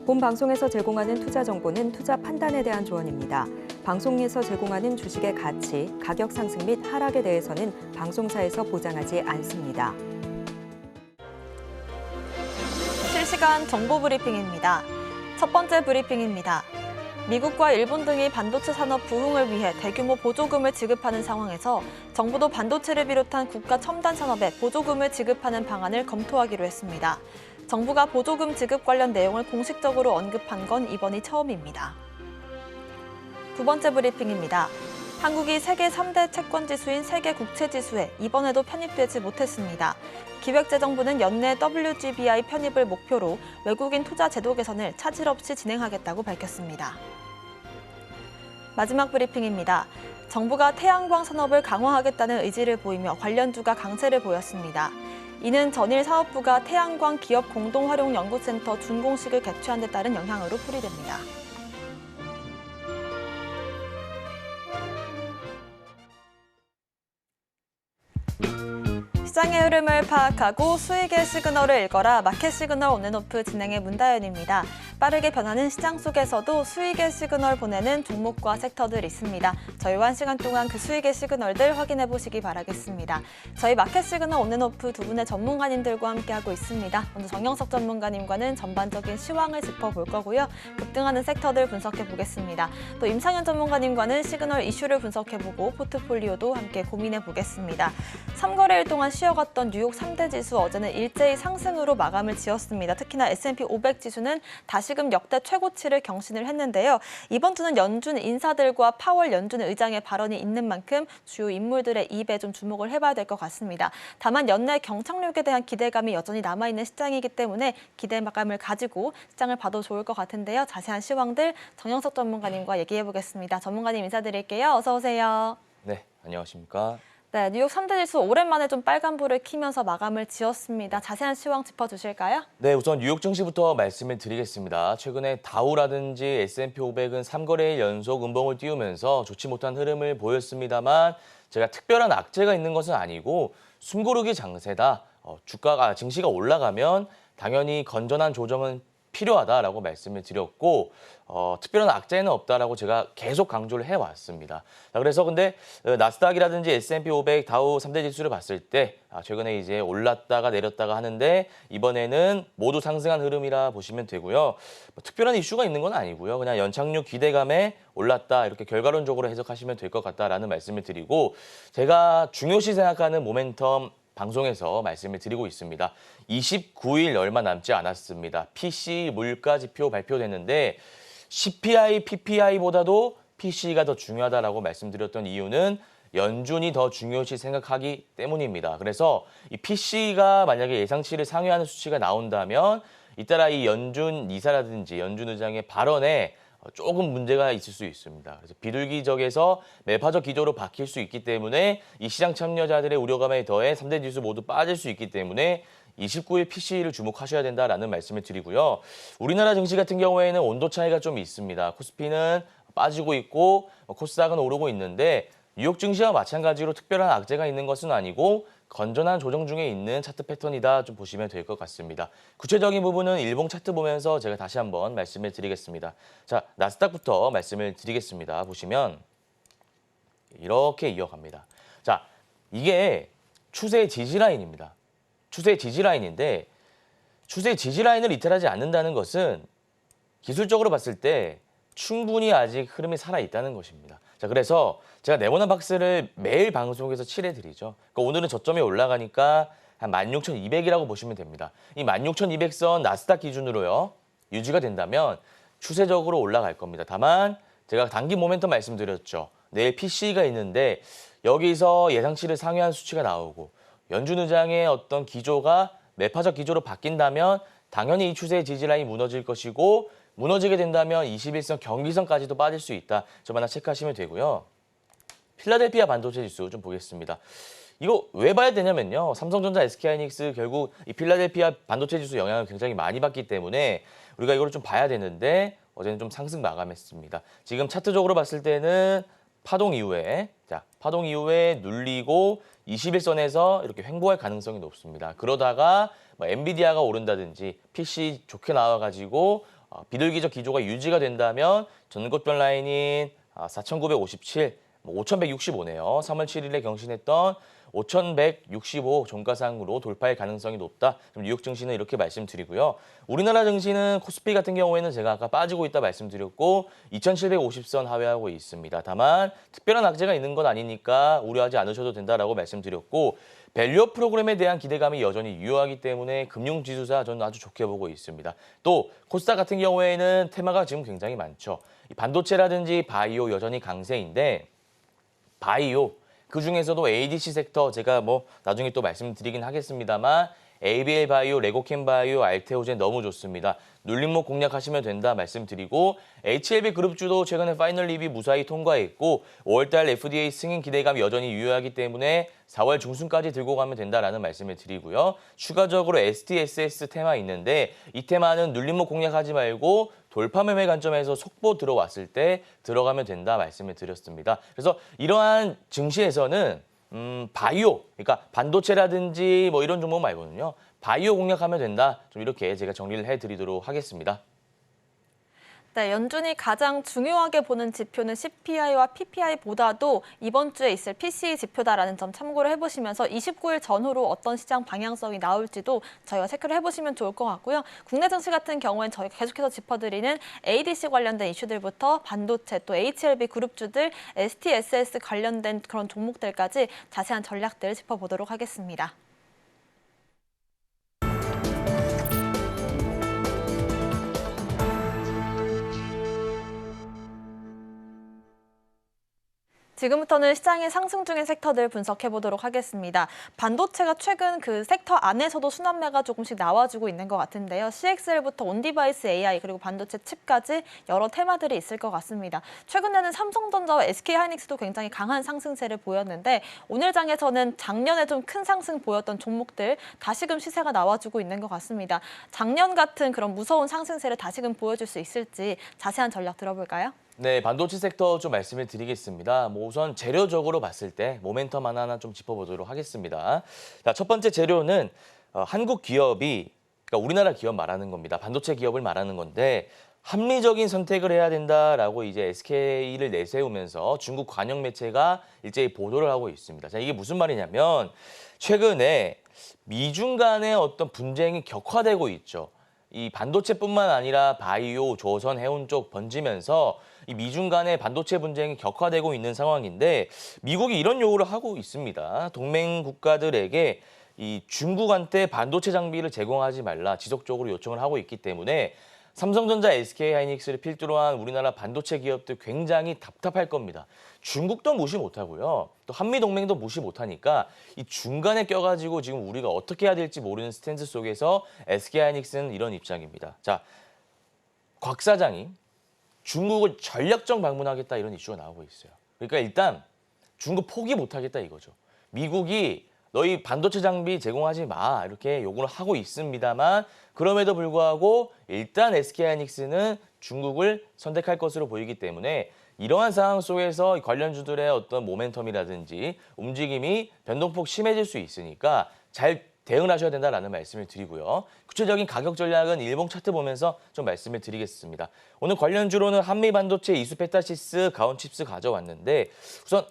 본 방송에서 제공하는 투자 정보는 투자 판단에 대한 조언입니다. 방송에서 제공하는 주식의 가치, 가격 상승 및 하락에 대해서는 방송사에서 보장하지 않습니다. 실시간 정보 브리핑입니다. 첫 번째 브리핑입니다. 미국과 일본 등이 반도체 산업 부흥을 위해 대규모 보조금을 지급하는 상황에서 정부도 반도체를 비롯한 국가 첨단 산업에 보조금을 지급하는 방안을 검토하기로 했습니다. 정부가 보조금 지급 관련 내용을 공식적으로 언급한 건 이번이 처음입니다. 두 번째 브리핑입니다. 한국이 세계 3대 채권지수인 세계국채지수에 이번에도 편입되지 못했습니다. 기획재정부는 연내 WGBI 편입을 목표로 외국인 투자 제도 개선을 차질 없이 진행하겠다고 밝혔습니다. 마지막 브리핑입니다. 정부가 태양광 산업을 강화하겠다는 의지를 보이며 관련주가 강세를 보였습니다. 이는 전일 사업부가 태양광 기업 공동활용연구센터 준공식을 개최한 데 따른 영향으로 풀이됩니다. 시장의 흐름을 파악하고 수익의 시그널을 읽어라. 마켓 시그널 온앤오프 진행의 문다연입니다. 빠르게 변하는 시장 속에서도 수익의 시그널 보내는 종목과 섹터들 있습니다. 저희와 1시간 동안 그 수익의 시그널들 확인해 보시기 바라겠습니다. 저희 마켓 시그널 온앤오프 두 분의 전문가님들과 함께하고 있습니다. 먼저 정영석 전문가님과는 전반적인 시황을 짚어볼 거고요. 급등하는 섹터들 분석해 보겠습니다. 또 임상현 전문가님과는 시그널 이슈를 분석해보고 포트폴리오도 함께 고민해 보겠습니다. 3거래일 동안 쉬어갔던 뉴욕 3대 지수 어제는 일제히 상승으로 마감을 지었습니다. 특히나 S&P 500 지수는 다시금 역대 최고치를 경신을 했는데요. 이번 주는 연준 인사들과 파월 연준 의장의 발언이 있는 만큼 주요 인물들의 입에 좀 주목을 해봐야 될 것 같습니다. 다만 연내 경착륙에 대한 기대감이 여전히 남아있는 시장이기 때문에 기대감을 가지고 시장을 봐도 좋을 것 같은데요. 자세한 시황들 정영석 전문가님과 얘기해보겠습니다. 전문가님 인사드릴게요. 어서 오세요. 네, 안녕하십니까. 네, 뉴욕 3대 지수 오랜만에 좀 빨간불을 켜면서 마감을 지었습니다. 자세한 시황 짚어주실까요? 네, 우선 뉴욕 증시부터 말씀을 드리겠습니다. 최근에 다우라든지 S&P 500은 3거래일 연속 음봉을 띄우면서 좋지 못한 흐름을 보였습니다만 제가 특별한 악재가 있는 것은 아니고 숨고르기 장세다. 증시가 올라가면 당연히 건전한 조정은 필요하다라고 말씀을 드렸고 특별한 악재는 없다라고 제가 계속 강조를 해왔습니다. 자, 그래서 근데 나스닥이라든지 S&P 500, 다우 3대 지수를 봤을 때 최근에 이제 올랐다가 내렸다가 하는데 이번에는 모두 상승한 흐름이라 보시면 되고요. 뭐 특별한 이슈가 있는 건 아니고요. 그냥 연착륙 기대감에 올랐다 이렇게 결과론적으로 해석하시면 될 것 같다라는 말씀을 드리고 제가 중요시 생각하는 모멘텀 방송에서 말씀을 드리고 있습니다. 29일 얼마 남지 않았습니다. PCE 물가지표 발표됐는데 CPI, PPI보다도 PCE가 더 중요하다라고 말씀드렸던 이유는 연준이 더 중요시 생각하기 때문입니다. 그래서 이 PCE가 만약에 예상치를 상회하는 수치가 나온다면 잇따라 이 연준 이사라든지 연준 의장의 발언에 조금 문제가 있을 수 있습니다. 그래서 비둘기적에서 매파적 기조로 바뀔 수 있기 때문에 이 시장 참여자들의 우려감에 더해 3대 지수 모두 빠질 수 있기 때문에 29일 PCE를 주목하셔야 된다라는 말씀을 드리고요. 우리나라 증시 같은 경우에는 온도 차이가 좀 있습니다. 코스피는 빠지고 있고 코스닥은 오르고 있는데 뉴욕 증시와 마찬가지로 특별한 악재가 있는 것은 아니고 건전한 조정 중에 있는 차트 패턴이다 좀 보시면 될 것 같습니다. 구체적인 부분은 일봉 차트 보면서 제가 다시 한번 말씀을 드리겠습니다. 자, 나스닥부터 말씀을 드리겠습니다. 보시면 이렇게 이어갑니다. 자, 이게 추세 지지라인입니다. 추세 지지라인인데 추세 지지라인을 이탈하지 않는다는 것은 기술적으로 봤을 때 충분히 아직 흐름이 살아있다는 것입니다. 자, 그래서 제가 네모난 박스를 매일 방송에서 칠해드리죠. 그러니까 오늘은 저점이 올라가니까 한 16,200이라고 보시면 됩니다. 이 16,200선 나스닥 기준으로요. 유지가 된다면 추세적으로 올라갈 겁니다. 다만 제가 단기 모멘텀 말씀드렸죠. 내일 PCE가 있는데 여기서 예상치를 상회한 수치가 나오고 연준 의장의 어떤 기조가 매파적 기조로 바뀐다면 당연히 이 추세의 지지라인이 무너질 것이고 무너지게 된다면 21선 경기선까지도 빠질 수 있다. 좀 하나 체크하시면 되고요. 필라델피아 반도체 지수 좀 보겠습니다. 이거 왜 봐야 되냐면요. 삼성전자, SK하이닉스 결국 이 필라델피아 반도체 지수 영향을 굉장히 많이 받기 때문에 우리가 이걸 좀 봐야 되는데 어제는 좀 상승 마감했습니다. 지금 차트적으로 봤을 때는 파동 이후에 눌리고 21선에서 이렇게 횡보할 가능성이 높습니다. 그러다가 뭐 엔비디아가 오른다든지 PC 좋게 나와가지고 비둘기적 기조가 유지가 된다면 전고점 라인인 4,957, 5,165네요. 3월 7일에 경신했던 5,165 종가상으로 돌파할 가능성이 높다. 뉴욕 증시는 이렇게 말씀드리고요. 우리나라 증시는 코스피 같은 경우에는 제가 아까 빠지고 있다 말씀드렸고 2,750선 하회하고 있습니다. 다만 특별한 악재가 있는 건 아니니까 우려하지 않으셔도 된다라고 말씀드렸고 밸류업 프로그램에 대한 기대감이 여전히 유효하기 때문에 금융지수사 저는 아주 좋게 보고 있습니다. 또 코스닥 같은 경우에는 테마가 지금 굉장히 많죠. 반도체라든지 바이오 여전히 강세인데 바이오 그중에서도 ADC 섹터 제가 나중에 또 말씀드리긴 하겠습니다만 ABL 바이오, 레고캠 바이오, 알테오젠 너무 좋습니다. 눌림목 공략하시면 된다 말씀드리고 HLB 그룹주도 최근에 파이널 리뷰 무사히 통과했고 5월달 FDA 승인 기대감이 여전히 유효하기 때문에 4월 중순까지 들고 가면 된다라는 말씀을 드리고요. 추가적으로 STSS 테마 있는데 이 테마는 눌림목 공략하지 말고 돌파 매매 관점에서 속보 들어왔을 때 들어가면 된다 말씀을 드렸습니다. 그래서 이러한 증시에서는 바이오, 그러니까 반도체라든지 이런 종목 말고는요. 바이오 공략하면 된다. 좀 이렇게 제가 정리를 해드리도록 하겠습니다. 네, 연준이 가장 중요하게 보는 지표는 CPI와 PPI보다도 이번 주에 있을 PCE 지표다라는 점 참고를 해보시면서 29일 전후로 어떤 시장 방향성이 나올지도 저희가 체크를 해보시면 좋을 것 같고요. 국내 증시 같은 경우엔 저희가 계속해서 짚어드리는 ADC 관련된 이슈들부터 반도체 또 HLB 그룹주들, STSS 관련된 그런 종목들까지 자세한 전략들을 짚어보도록 하겠습니다. 지금부터는 시장의 상승 중인 섹터들 분석해 보도록 하겠습니다. 반도체가 최근 그 섹터 안에서도 순환매가 조금씩 나와주고 있는 것 같은데요. CXL부터 온디바이스 AI 그리고 반도체 칩까지 여러 테마들이 있을 것 같습니다. 최근에는 삼성전자와 SK하이닉스도 굉장히 강한 상승세를 보였는데 오늘 장에서는 작년에 좀 큰 상승 보였던 종목들 다시금 시세가 나와주고 있는 것 같습니다. 작년 같은 그런 무서운 상승세를 다시금 보여줄 수 있을지 자세한 전략 들어볼까요? 네, 반도체 섹터 좀 말씀을 드리겠습니다. 우선 재료적으로 봤을 때 모멘텀 하나하나 좀 짚어보도록 하겠습니다. 자, 첫 번째 재료는 한국 기업이, 그러니까 우리나라 기업 말하는 겁니다. 반도체 기업을 말하는 건데 합리적인 선택을 해야 된다라고 이제 SK를 내세우면서 중국 관영 매체가 일제히 보도를 하고 있습니다. 자, 이게 무슨 말이냐면 최근에 미중 간의 어떤 분쟁이 격화되고 있죠. 이 반도체뿐만 아니라 바이오, 조선, 해운 쪽 번지면서 이 미중 간의 반도체 분쟁이 격화되고 있는 상황인데 미국이 이런 요구를 하고 있습니다. 동맹 국가들에게 이 중국한테 반도체 장비를 제공하지 말라 지속적으로 요청을 하고 있기 때문에 삼성전자, SK하이닉스를 필두로 한 우리나라 반도체 기업들 굉장히 답답할 겁니다. 중국도 무시 못하고요. 또 한미동맹도 무시 못하니까 이 중간에 껴가지고 지금 우리가 어떻게 해야 될지 모르는 스탠스 속에서 SK하이닉스는 이런 입장입니다. 자, 곽 사장이 중국을 전략적 방문하겠다 이런 이슈가 나오고 있어요. 그러니까 일단 중국 포기 못하겠다 이거죠. 미국이 너희 반도체 장비 제공하지 마 이렇게 요구를 하고 있습니다만 그럼에도 불구하고 일단 SK하이닉스는 중국을 선택할 것으로 보이기 때문에 이러한 상황 속에서 관련주들의 어떤 모멘텀이라든지 움직임이 변동폭 심해질 수 있으니까 잘 대응을 하셔야 된다라는 말씀을 드리고요. 구체적인 가격 전략은 일봉 차트 보면서 좀 말씀을 드리겠습니다. 오늘 관련주로는 한미반도체, 이수페타시스, 가온칩스 가져왔는데 우선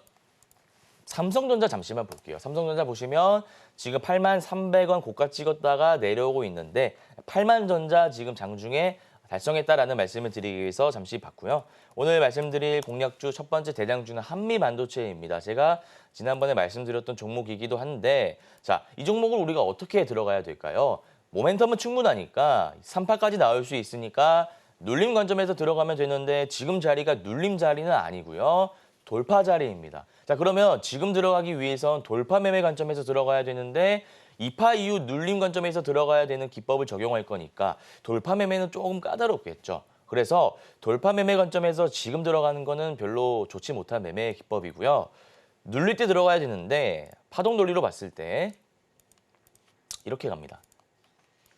삼성전자 잠시만 볼게요. 삼성전자 보시면 지금 83,300원 고가 찍었다가 내려오고 있는데 8만전자 지금 장중에 달성했다라는 말씀을 드리기 위해서 잠시 봤고요. 오늘 말씀드릴 공략주 첫 번째 대장주는 한미반도체입니다. 제가 지난번에 말씀드렸던 종목이기도 한데 자, 이 종목을 우리가 어떻게 들어가야 될까요? 모멘텀은 충분하니까 3파까지 나올 수 있으니까 눌림 관점에서 들어가면 되는데 지금 자리가 눌림 자리는 아니고요. 돌파 자리입니다. 자, 그러면 지금 들어가기 위해선 돌파 매매 관점에서 들어가야 되는데 2파 이후 눌림 관점에서 들어가야 되는 기법을 적용할 거니까 돌파 매매는 조금 까다롭겠죠. 그래서 돌파 매매 관점에서 지금 들어가는 거는 별로 좋지 못한 매매 기법이고요. 눌릴 때 들어가야 되는데 파동 논리로 봤을 때 이렇게 갑니다.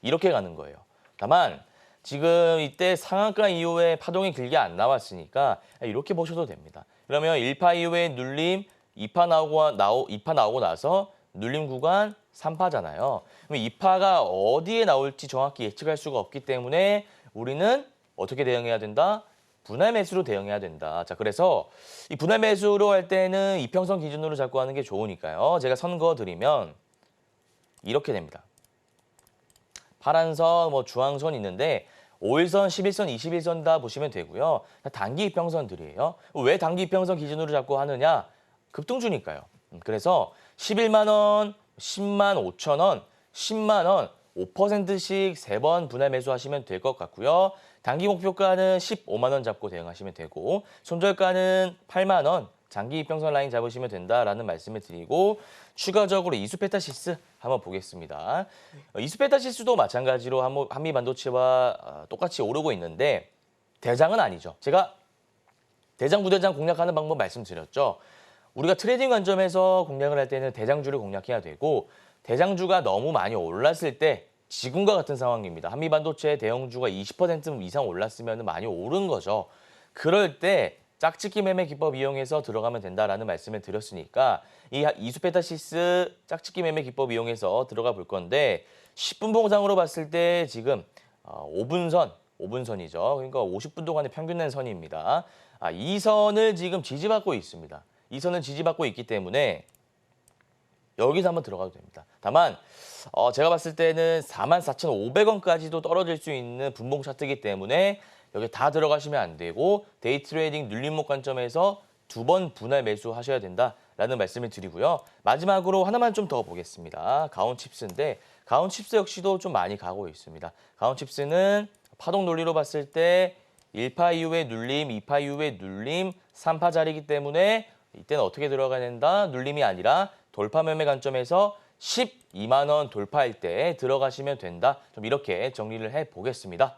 이렇게 가는 거예요. 다만 지금 이때 상한가 이후에 파동이 길게 안 나왔으니까 이렇게 보셔도 됩니다. 그러면 1파 이후에 눌림, 2파 나오고 나서 눌림 구간 3파잖아요. 그럼 2파가 어디에 나올지 정확히 예측할 수가 없기 때문에 우리는 어떻게 대응해야 된다? 분할 매수로 대응해야 된다. 자, 그래서 이 분할 매수로 할 때는 이평선 기준으로 잡고 하는 게 좋으니까요. 제가 선 그어드리면 이렇게 됩니다. 파란 선, 주황선 있는데 5일선, 11선, 21선 다 보시면 되고요. 다 단기 이평선들이에요. 왜 단기 이평선 기준으로 잡고 하느냐? 급등주니까요. 그래서 11만 원, 10만 5천 원, 10만 원, 5%씩 3번 분할 매수하시면 될 것 같고요. 단기 목표가는 15만 원 잡고 대응하시면 되고 손절가는 8만 원, 장기 이평선 라인 잡으시면 된다라는 말씀을 드리고 추가적으로 이수페타시스 한번 보겠습니다. 이수페타시스도 마찬가지로 한미반도체와 똑같이 오르고 있는데 대장은 아니죠. 제가 대장, 부대장 공략하는 방법 말씀드렸죠. 우리가 트레이딩 관점에서 공략을 할 때는 대장주를 공략해야 되고 대장주가 너무 많이 올랐을 때 지금과 같은 상황입니다. 한미반도체 대형주가 20% 이상 올랐으면 많이 오른 거죠. 그럴 때 짝짓기 매매 기법 이용해서 들어가면 된다라는 말씀을 드렸으니까 이 이수페타시스 짝짓기 매매 기법 이용해서 들어가 볼 건데 10분 봉상으로 봤을 때 지금 5분선이죠. 그러니까 50분 동안의 평균 낸 선입니다. 이 선을 지금 지지받고 있습니다. 이 선을 지지받고 있기 때문에 여기서 한번 들어가도 됩니다. 다만 제가 봤을 때는 44,500원까지도 떨어질 수 있는 분봉 차트이기 때문에 여기 다 들어가시면 안 되고 데이 트레이딩 눌림목 관점에서 2번 분할 매수하셔야 된다라는 말씀을 드리고요. 마지막으로 하나만 좀 더 보겠습니다. 가온칩스인데 가온칩스 역시도 좀 많이 가고 있습니다. 가온칩스는 파동 논리로 봤을 때 1파 이후에 눌림, 2파 이후에 눌림, 3파 자리이기 때문에 이때는 어떻게 들어가야 된다? 눌림이 아니라 돌파 매매 관점에서 12만 원 돌파할 때 들어가시면 된다. 좀 이렇게 정리를 해보겠습니다.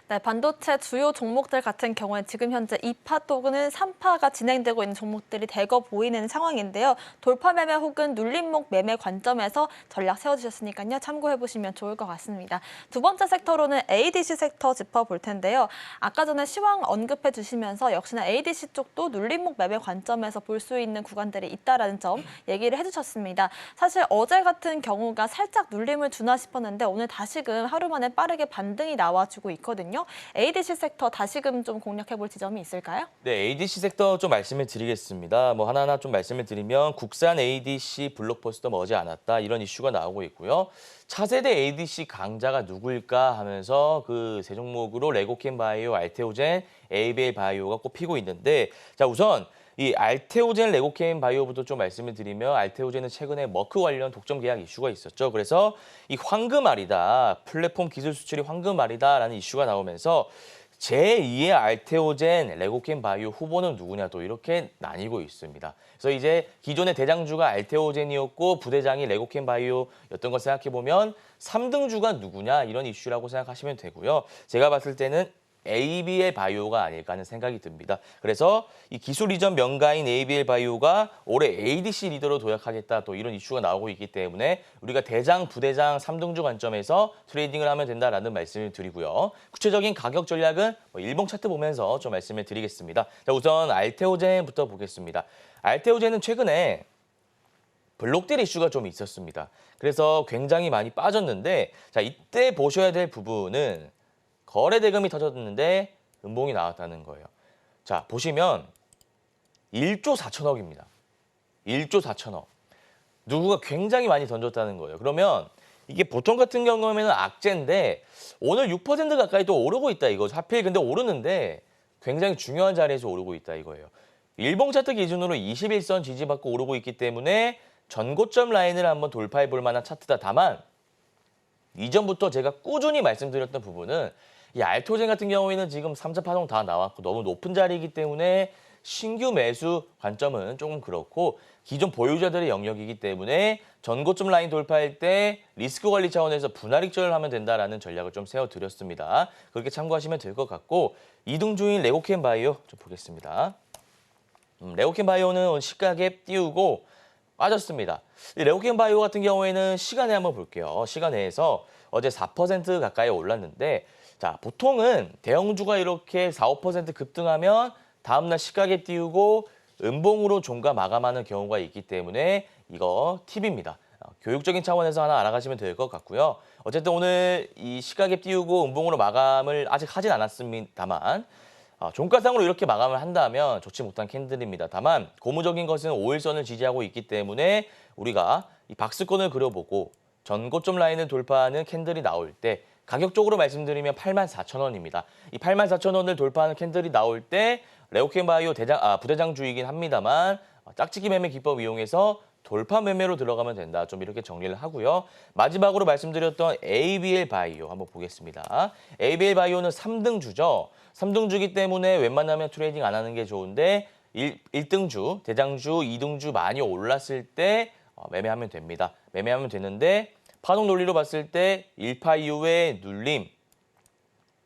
네, 반도체 주요 종목들 같은 경우에 지금 현재 2파 또는 3파가 진행되고 있는 종목들이 대거 보이는 상황인데요. 돌파 매매 혹은 눌림목 매매 관점에서 전략 세워주셨으니까요. 참고해보시면 좋을 것 같습니다. 두 번째 섹터로는 ADC 섹터 짚어볼 텐데요. 아까 전에 시황 언급해 주시면서 역시나 ADC 쪽도 눌림목 매매 관점에서 볼 수 있는 구간들이 있다라는 점 얘기를 해주셨습니다. 사실 어제 같은 경우가 살짝 눌림을 주나 싶었는데 오늘 다시금 하루 만에 빠르게 반등이 나와주고 있거든요. ADC 섹터 다시금 좀 공략해볼 지점이 있을까요? 네, ADC 섹터 좀 말씀을 드리겠습니다. 하나하나 좀 말씀을 드리면 국산 ADC 블록버스터 머지않았다 이런 이슈가 나오고 있고요. 차세대 ADC 강자가 누구일까 하면서 그 세 종목으로 레고캠 바이오, 알테오젠, ABL 바이오가 꼽히고 있는데 자 우선 이 알테오젠, 레고캠 바이오부터 좀 말씀을 드리면 알테오젠은 최근에 머크 관련 독점 계약 이슈가 있었죠. 그래서 이 황금알이다, 플랫폼 기술 수출이 황금알이다라는 이슈가 나오면서 제2의 알테오젠, 레고캠 바이오 후보는 누구냐 또 이렇게 나뉘고 있습니다. 그래서 이제 기존의 대장주가 알테오젠이었고 부대장이 레고캠 바이오였던 걸 생각해보면 3등주가 누구냐 이런 이슈라고 생각하시면 되고요. 제가 봤을 때는 ABL 바이오가 아닐까 하는 생각이 듭니다. 그래서 이 기술 이전 명가인 ABL 바이오가 올해 ADC 리더로 도약하겠다 또 이런 이슈가 나오고 있기 때문에 우리가 대장, 부대장, 3등주 관점에서 트레이딩을 하면 된다라는 말씀을 드리고요. 구체적인 가격 전략은 일봉 차트 보면서 좀 말씀을 드리겠습니다. 자, 우선 알테오젠부터 보겠습니다. 알테오젠은 최근에 블록딜 이슈가 좀 있었습니다. 그래서 굉장히 많이 빠졌는데 자 이때 보셔야 될 부분은 거래 대금이 터졌는데 음봉이 나왔다는 거예요. 자, 보시면 1조 4천억입니다. 1조 4천억. 누구가 굉장히 많이 던졌다는 거예요. 그러면 이게 보통 같은 경우에는 악재인데 오늘 6% 가까이 또 오르고 있다 이거죠. 하필 근데 오르는데 굉장히 중요한 자리에서 오르고 있다 이거예요. 일봉 차트 기준으로 21선 지지받고 오르고 있기 때문에 전고점 라인을 한번 돌파해 볼 만한 차트다. 다만 이전부터 제가 꾸준히 말씀드렸던 부분은 이 알토젠 같은 경우에는 지금 3차 파동 다 나왔고 너무 높은 자리이기 때문에 신규 매수 관점은 조금 그렇고 기존 보유자들의 영역이기 때문에 전고점 라인 돌파할 때 리스크 관리 차원에서 분할 익절을 하면 된다라는 전략을 좀 세워드렸습니다. 그렇게 참고하시면 될 것 같고 이등주인 레고캠 바이오 좀 보겠습니다. 레고캠 바이오는 시가갭 띄우고 빠졌습니다. 레고캠 바이오 같은 경우에는 시간에 한번 볼게요. 시간에서 어제 4% 가까이 올랐는데 자 보통은 대형주가 이렇게 4, 5% 급등하면 다음날 시가갭 띄우고 음봉으로 종가 마감하는 경우가 있기 때문에 이거 팁입니다. 교육적인 차원에서 하나 알아가시면 될 것 같고요. 어쨌든 오늘 이 시가갭 띄우고 음봉으로 마감을 아직 하진 않았습니다만 종가상으로 이렇게 마감을 한다면 좋지 못한 캔들입니다. 다만 고무적인 것은 5일선을 지지하고 있기 때문에 우리가 이 박스권을 그려보고 전고점 라인을 돌파하는 캔들이 나올 때 가격적으로 말씀드리면 84,000원입니다. 이 84,000원을 돌파하는 캔들이 나올 때 레오켄바이오 부대장주이긴 합니다만 짝짓기 매매 기법 이용해서 돌파 매매로 들어가면 된다. 좀 이렇게 정리를 하고요. 마지막으로 말씀드렸던 ABL 바이오 한번 보겠습니다. ABL 바이오는 3등주죠. 3등주기 때문에 웬만하면 트레이딩 안 하는 게 좋은데 1등주, 대장주, 2등주 많이 올랐을 때 매매하면 됩니다. 매매하면 되는데 파동 논리로 봤을 때 1파 이후에 눌림,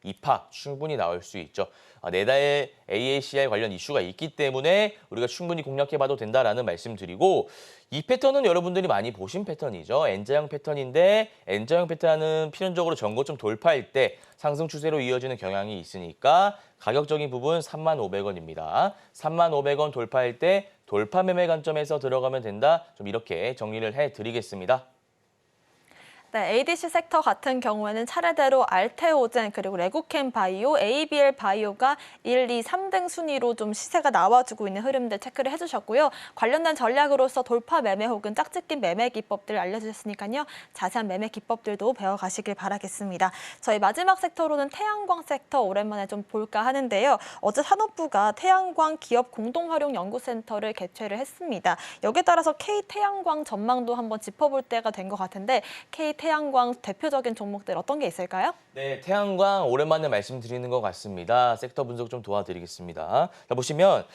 2파 충분히 나올 수 있죠. 내달 AACR 관련 이슈가 있기 때문에 우리가 충분히 공략해봐도 된다라는 말씀드리고 이 패턴은 여러분들이 많이 보신 패턴이죠. N자형 패턴인데 N자형 패턴은 필연적으로 전고점 돌파할 때 상승 추세로 이어지는 경향이 있으니까 가격적인 부분 35,500원입니다. 35,500원 돌파할 때 돌파 매매 관점에서 들어가면 된다. 좀 이렇게 정리를 해드리겠습니다. 네, ADC 섹터 같은 경우에는 차례대로 알테오젠 그리고 레고캠 바이오, ABL 바이오가 1, 2, 3등 순위로 좀 시세가 나와주고 있는 흐름들 체크를 해주셨고요. 관련된 전략으로서 돌파 매매 혹은 짝짓기 매매 기법들 알려주셨으니까요. 자세한 매매 기법들도 배워가시길 바라겠습니다. 저희 마지막 섹터로는 태양광 섹터 오랜만에 좀 볼까 하는데요. 어제 산업부가 태양광 기업 공동활용연구센터를 개최를 했습니다. 여기에 따라서 K태양광 전망도 한번 짚어볼 때가 된 것 같은데 K태양광 대표적인 종목들 어떤 게 있을까요? 네, 태양광 오랜만에 말씀드리는 것 같습니다. 섹터 분석 좀 도와드리겠습니다. 자, 보시면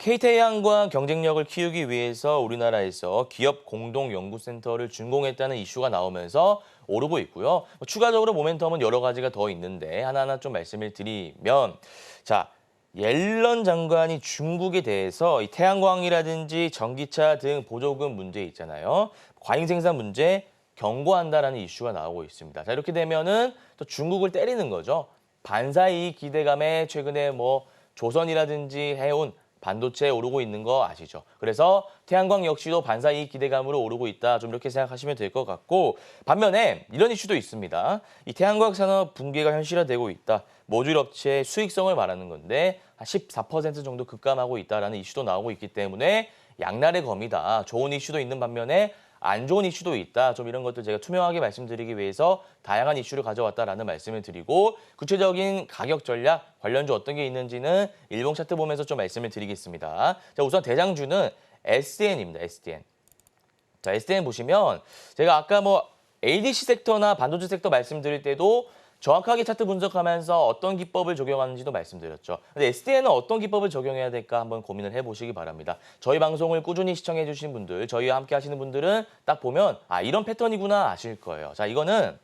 K태양광 경쟁력을 키우기 위해서 우리나라에서 기업 공동연구센터를 준공했다는 이슈가 나오면서 오르고 있고요. 추가적으로 모멘텀은 여러 가지가 더 있는데 하나하나 좀 말씀을 드리면 자, 옐런 장관이 중국에 대해서 이 태양광이라든지 전기차 등 보조금 문제 있잖아요. 과잉 생산 문제 경고한다라는 이슈가 나오고 있습니다. 자, 이렇게 되면은 또 중국을 때리는 거죠. 반사이익 기대감에 최근에 뭐 조선이라든지 해온 반도체 오르고 있는 거 아시죠? 그래서 태양광 역시도 반사이익 기대감으로 오르고 있다. 좀 이렇게 생각하시면 될 것 같고 반면에 이런 이슈도 있습니다. 이 태양광 산업 붕괴가 현실화되고 있다. 모듈 업체의 수익성을 말하는 건데 한 14% 정도 급감하고 있다라는 이슈도 나오고 있기 때문에 양날의 검이다. 좋은 이슈도 있는 반면에 안 좋은 이슈도 있다. 좀 이런 것들 제가 투명하게 말씀드리기 위해서 다양한 이슈를 가져왔다라는 말씀을 드리고 구체적인 가격 전략, 관련주 어떤 게 있는지는 일봉 차트 보면서 좀 말씀을 드리겠습니다. 자, 우선 대장주는 SDN입니다. SDN. 자, SDN 보시면 제가 아까 뭐 ADC 섹터나 반도체 섹터 말씀드릴 때도 정확하게 차트 분석하면서 어떤 기법을 적용하는지도 말씀드렸죠. 근데 SDN은 어떤 기법을 적용해야 될까 한번 고민을 해보시기 바랍니다. 저희 방송을 꾸준히 시청해 주신 분들, 저희와 함께 하시는 분들은 딱 보면 아 이런 패턴이구나 아실 거예요. 자, 이거는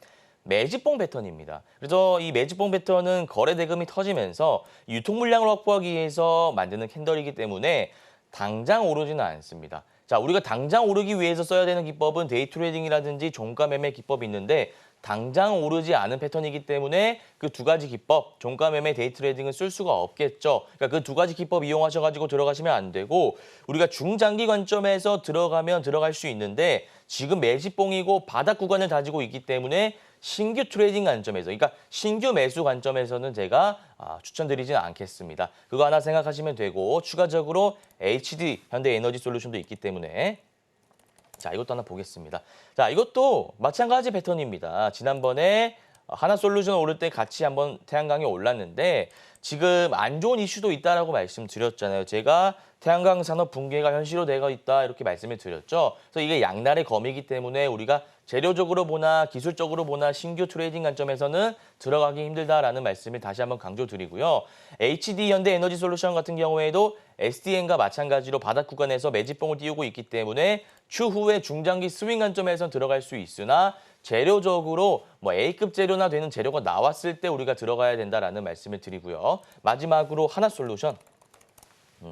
매집봉 패턴입니다. 그래서 이 매집봉 패턴은 거래 대금이 터지면서 유통 물량을 확보하기 위해서 만드는 캔들이기 때문에 당장 오르지는 않습니다. 자, 우리가 당장 오르기 위해서 써야 되는 기법은 데이 트레이딩이라든지 종가 매매 기법이 있는데 당장 오르지 않은 패턴이기 때문에 그 두 가지 기법, 종가 매매, 데이 트레이딩을 쓸 수가 없겠죠. 그러니까 그 두 가지 기법 이용하셔가지고 들어가시면 안 되고 우리가 중장기 관점에서 들어가면 들어갈 수 있는데 지금 매집봉이고 바닥 구간을 다지고 있기 때문에 신규 트레이딩 관점에서, 그러니까 신규 매수 관점에서는 제가 추천드리지는 않겠습니다. 그거 하나 생각하시면 되고 추가적으로 HD, 현대에너지솔루션도 있기 때문에 자, 이것도 하나 보겠습니다. 자, 이것도 마찬가지 패턴입니다. 지난번에 하나솔루션 오를 때 같이 한번 태양광이 올랐는데 지금 안 좋은 이슈도 있다라고 말씀드렸잖아요. 제가 태양광 산업 붕괴가 현실화되고 있다 이렇게 말씀을 드렸죠. 그래서 이게 양날의 검이기 때문에 우리가 재료적으로 보나 기술적으로 보나 신규 트레이딩 관점에서는 들어가기 힘들다라는 말씀을 다시 한번 강조드리고요. HD 현대에너지솔루션 같은 경우에도 SDN과 마찬가지로 바닥 구간에서 매집봉을 띄우고 있기 때문에 추후에 중장기 스윙 관점에서 들어갈 수 있으나 재료적으로 뭐 A급 재료나 되는 재료가 나왔을 때 우리가 들어가야 된다라는 말씀을 드리고요. 마지막으로 하나솔루션.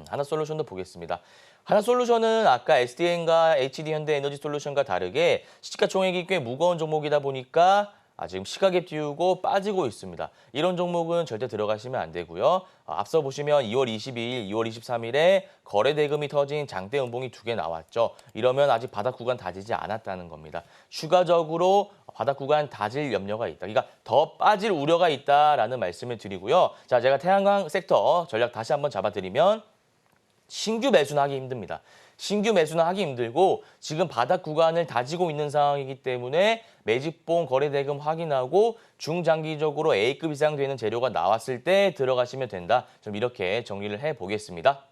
하나솔루션도 보겠습니다. 하나솔루션은 아까 SDN과 HD 현대에너지솔루션과 다르게 시가총액이 꽤 무거운 종목이다 보니까 지금 시가갭 띄우고 빠지고 있습니다. 이런 종목은 절대 들어가시면 안 되고요. 앞서 보시면 2월 22일, 2월 23일에 거래 대금이 터진 장대 음봉이 2개 나왔죠. 이러면 아직 바닥 구간 다지지 않았다는 겁니다. 추가적으로 바닥 구간 다질 염려가 있다. 그러니까 더 빠질 우려가 있다라는 말씀을 드리고요. 자, 제가 태양광 섹터 전략 다시 한번 잡아드리면 신규 매수는 하기 힘듭니다. 신규 매수는 하기 힘들고 지금 바닥 구간을 다지고 있는 상황이기 때문에 매집봉 거래대금 확인하고 중장기적으로 A급 이상 되는 재료가 나왔을 때 들어가시면 된다. 좀 이렇게 정리를 해보겠습니다.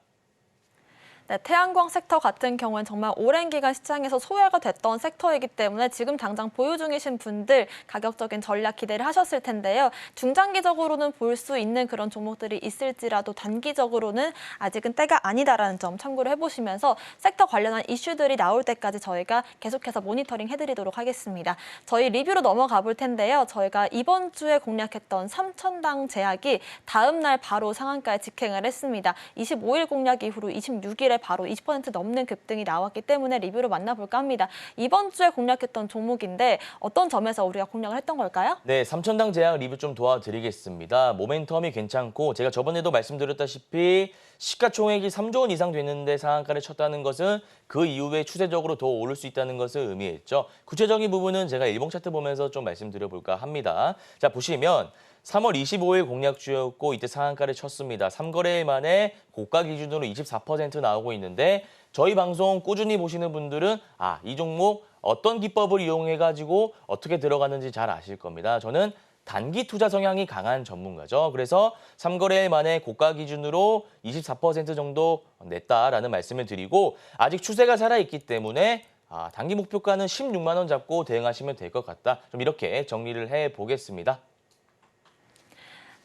네, 태양광 섹터 같은 경우는 정말 오랜 기간 시장에서 소외가 됐던 섹터이기 때문에 지금 당장 보유 중이신 분들 가격적인 전략 기대를 하셨을 텐데요. 중장기적으로는 볼 수 있는 그런 종목들이 있을지라도 단기적으로는 아직은 때가 아니다라는 점 참고를 해보시면서 섹터 관련한 이슈들이 나올 때까지 저희가 계속해서 모니터링 해드리도록 하겠습니다. 저희 리뷰로 넘어가 볼 텐데요. 저희가 이번 주에 공략했던 3,000당 제약이 다음 날 바로 상한가에 직행을 했습니다. 25일 공략 이후로 26일에 바로 20% 넘는 급등이 나왔기 때문에 리뷰로 만나볼까 합니다. 이번 주에 공략했던 종목인데 어떤 점에서 우리가 공략을 했던 걸까요? 네, 3,000당 제약 리뷰 좀 도와드리겠습니다. 모멘텀이 괜찮고 제가 저번에도 말씀드렸다시피 시가총액이 3조 원 이상 되는데 상한가를 쳤다는 것은 그 이후에 추세적으로 더 오를 수 있다는 것을 의미했죠. 구체적인 부분은 제가 일봉 차트 보면서 좀 말씀드려볼까 합니다. 자, 보시면 3월 25일 공략주였고 이때 상한가를 쳤습니다. 3거래일 만에 고가 기준으로 24% 나오고 있는데 저희 방송 꾸준히 보시는 분들은 이 종목 어떤 기법을 이용해가지고 어떻게 들어가는지 잘 아실 겁니다. 저는 단기 투자 성향이 강한 전문가죠. 그래서 3거래일 만에 고가 기준으로 24% 정도 냈다라는 말씀을 드리고 아직 추세가 살아있기 때문에 단기 목표가는 16만 원 잡고 대응하시면 될 것 같다. 좀 이렇게 정리를 해보겠습니다.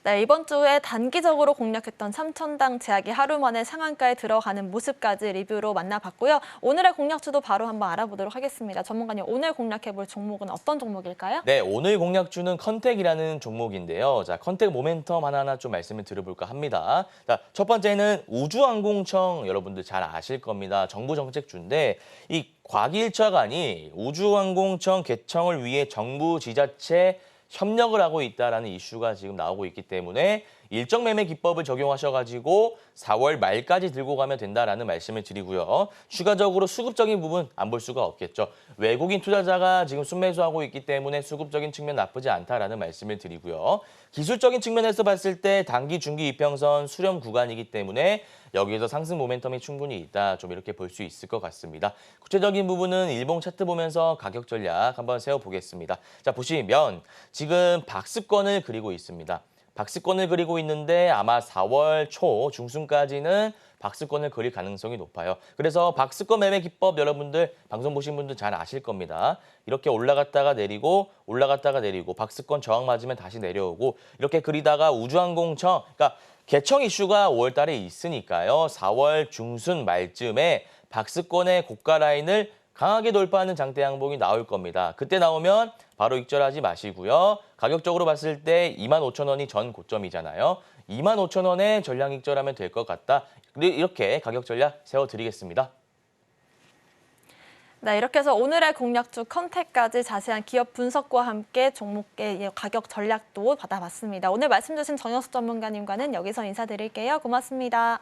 네, 이번 주에 단기적으로 공략했던 3,000당 제약이 하루 만에 상한가에 들어가는 모습까지 리뷰로 만나봤고요. 오늘의 공략주도 바로 한번 알아보도록 하겠습니다. 전문가님, 오늘 공략해볼 종목은 어떤 종목일까요? 네, 오늘 공략주는 컨택이라는 종목인데요. 자, 컨택 모멘텀 하나하나 좀 말씀을 드려볼까 합니다. 자, 첫 번째는 우주항공청 여러분들 잘 아실 겁니다. 정부 정책주인데 이 과기일차관이 우주항공청 개청을 위해 정부 지자체 협력을 하고 있다라는 이슈가 지금 나오고 있기 때문에 일정 매매 기법을 적용하셔가지고 4월 말까지 들고 가면 된다라는 말씀을 드리고요. 추가적으로 수급적인 부분 안 볼 수가 없겠죠. 외국인 투자자가 지금 순매수하고 있기 때문에 수급적인 측면 나쁘지 않다라는 말씀을 드리고요. 기술적인 측면에서 봤을 때 단기, 중기 이평선 수렴 구간이기 때문에 여기에서 상승 모멘텀이 충분히 있다. 좀 이렇게 볼 수 있을 것 같습니다. 구체적인 부분은 일봉 차트 보면서 가격 전략 한번 세워보겠습니다. 자, 보시면 지금 박스권을 그리고 있습니다. 박스권을 그리고 있는데 아마 4월 초 중순까지는 박스권을 그릴 가능성이 높아요. 그래서 박스권 매매 기법 여러분들 방송 보신 분들 잘 아실 겁니다. 이렇게 올라갔다가 내리고 박스권 저항 맞으면 다시 내려오고 이렇게 그리다가 우주항공청 그러니까 개청 이슈가 5월 달에 있으니까요. 4월 중순 말쯤에 박스권의 고가 라인을 강하게 돌파하는 장대 양봉이 나올 겁니다. 그때 나오면 바로 익절하지 마시고요. 가격적으로 봤을 때 25,000원이 전 고점이잖아요. 25,000원에 전량 익절하면 될 것 같다. 이렇게 가격 전략 세워드리겠습니다. 네, 이렇게 해서 오늘의 공략주 컨택까지 자세한 기업 분석과 함께 종목의 가격 전략도 받아봤습니다. 오늘 말씀 주신 정영수 전문가님과는 여기서 인사드릴게요. 고맙습니다.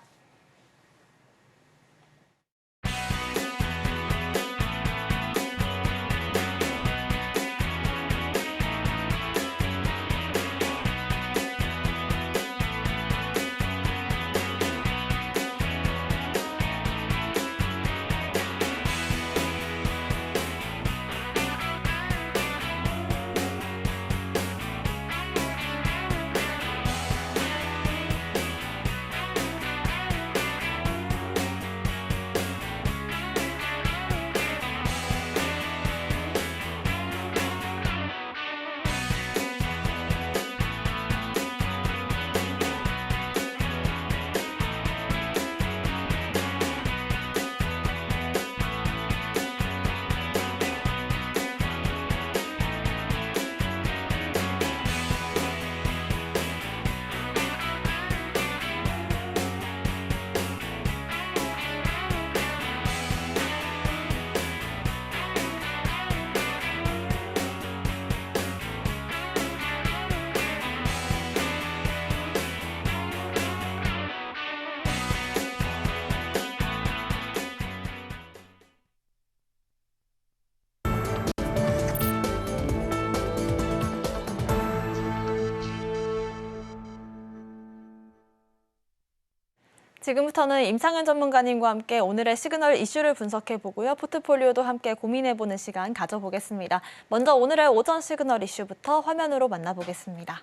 지금부터는 임상현 전문가님과 함께 오늘의 시그널 이슈를 분석해보고요. 포트폴리오도 함께 고민해보는 시간 가져보겠습니다. 먼저 오늘의 오전 시그널 이슈부터 화면으로 만나보겠습니다.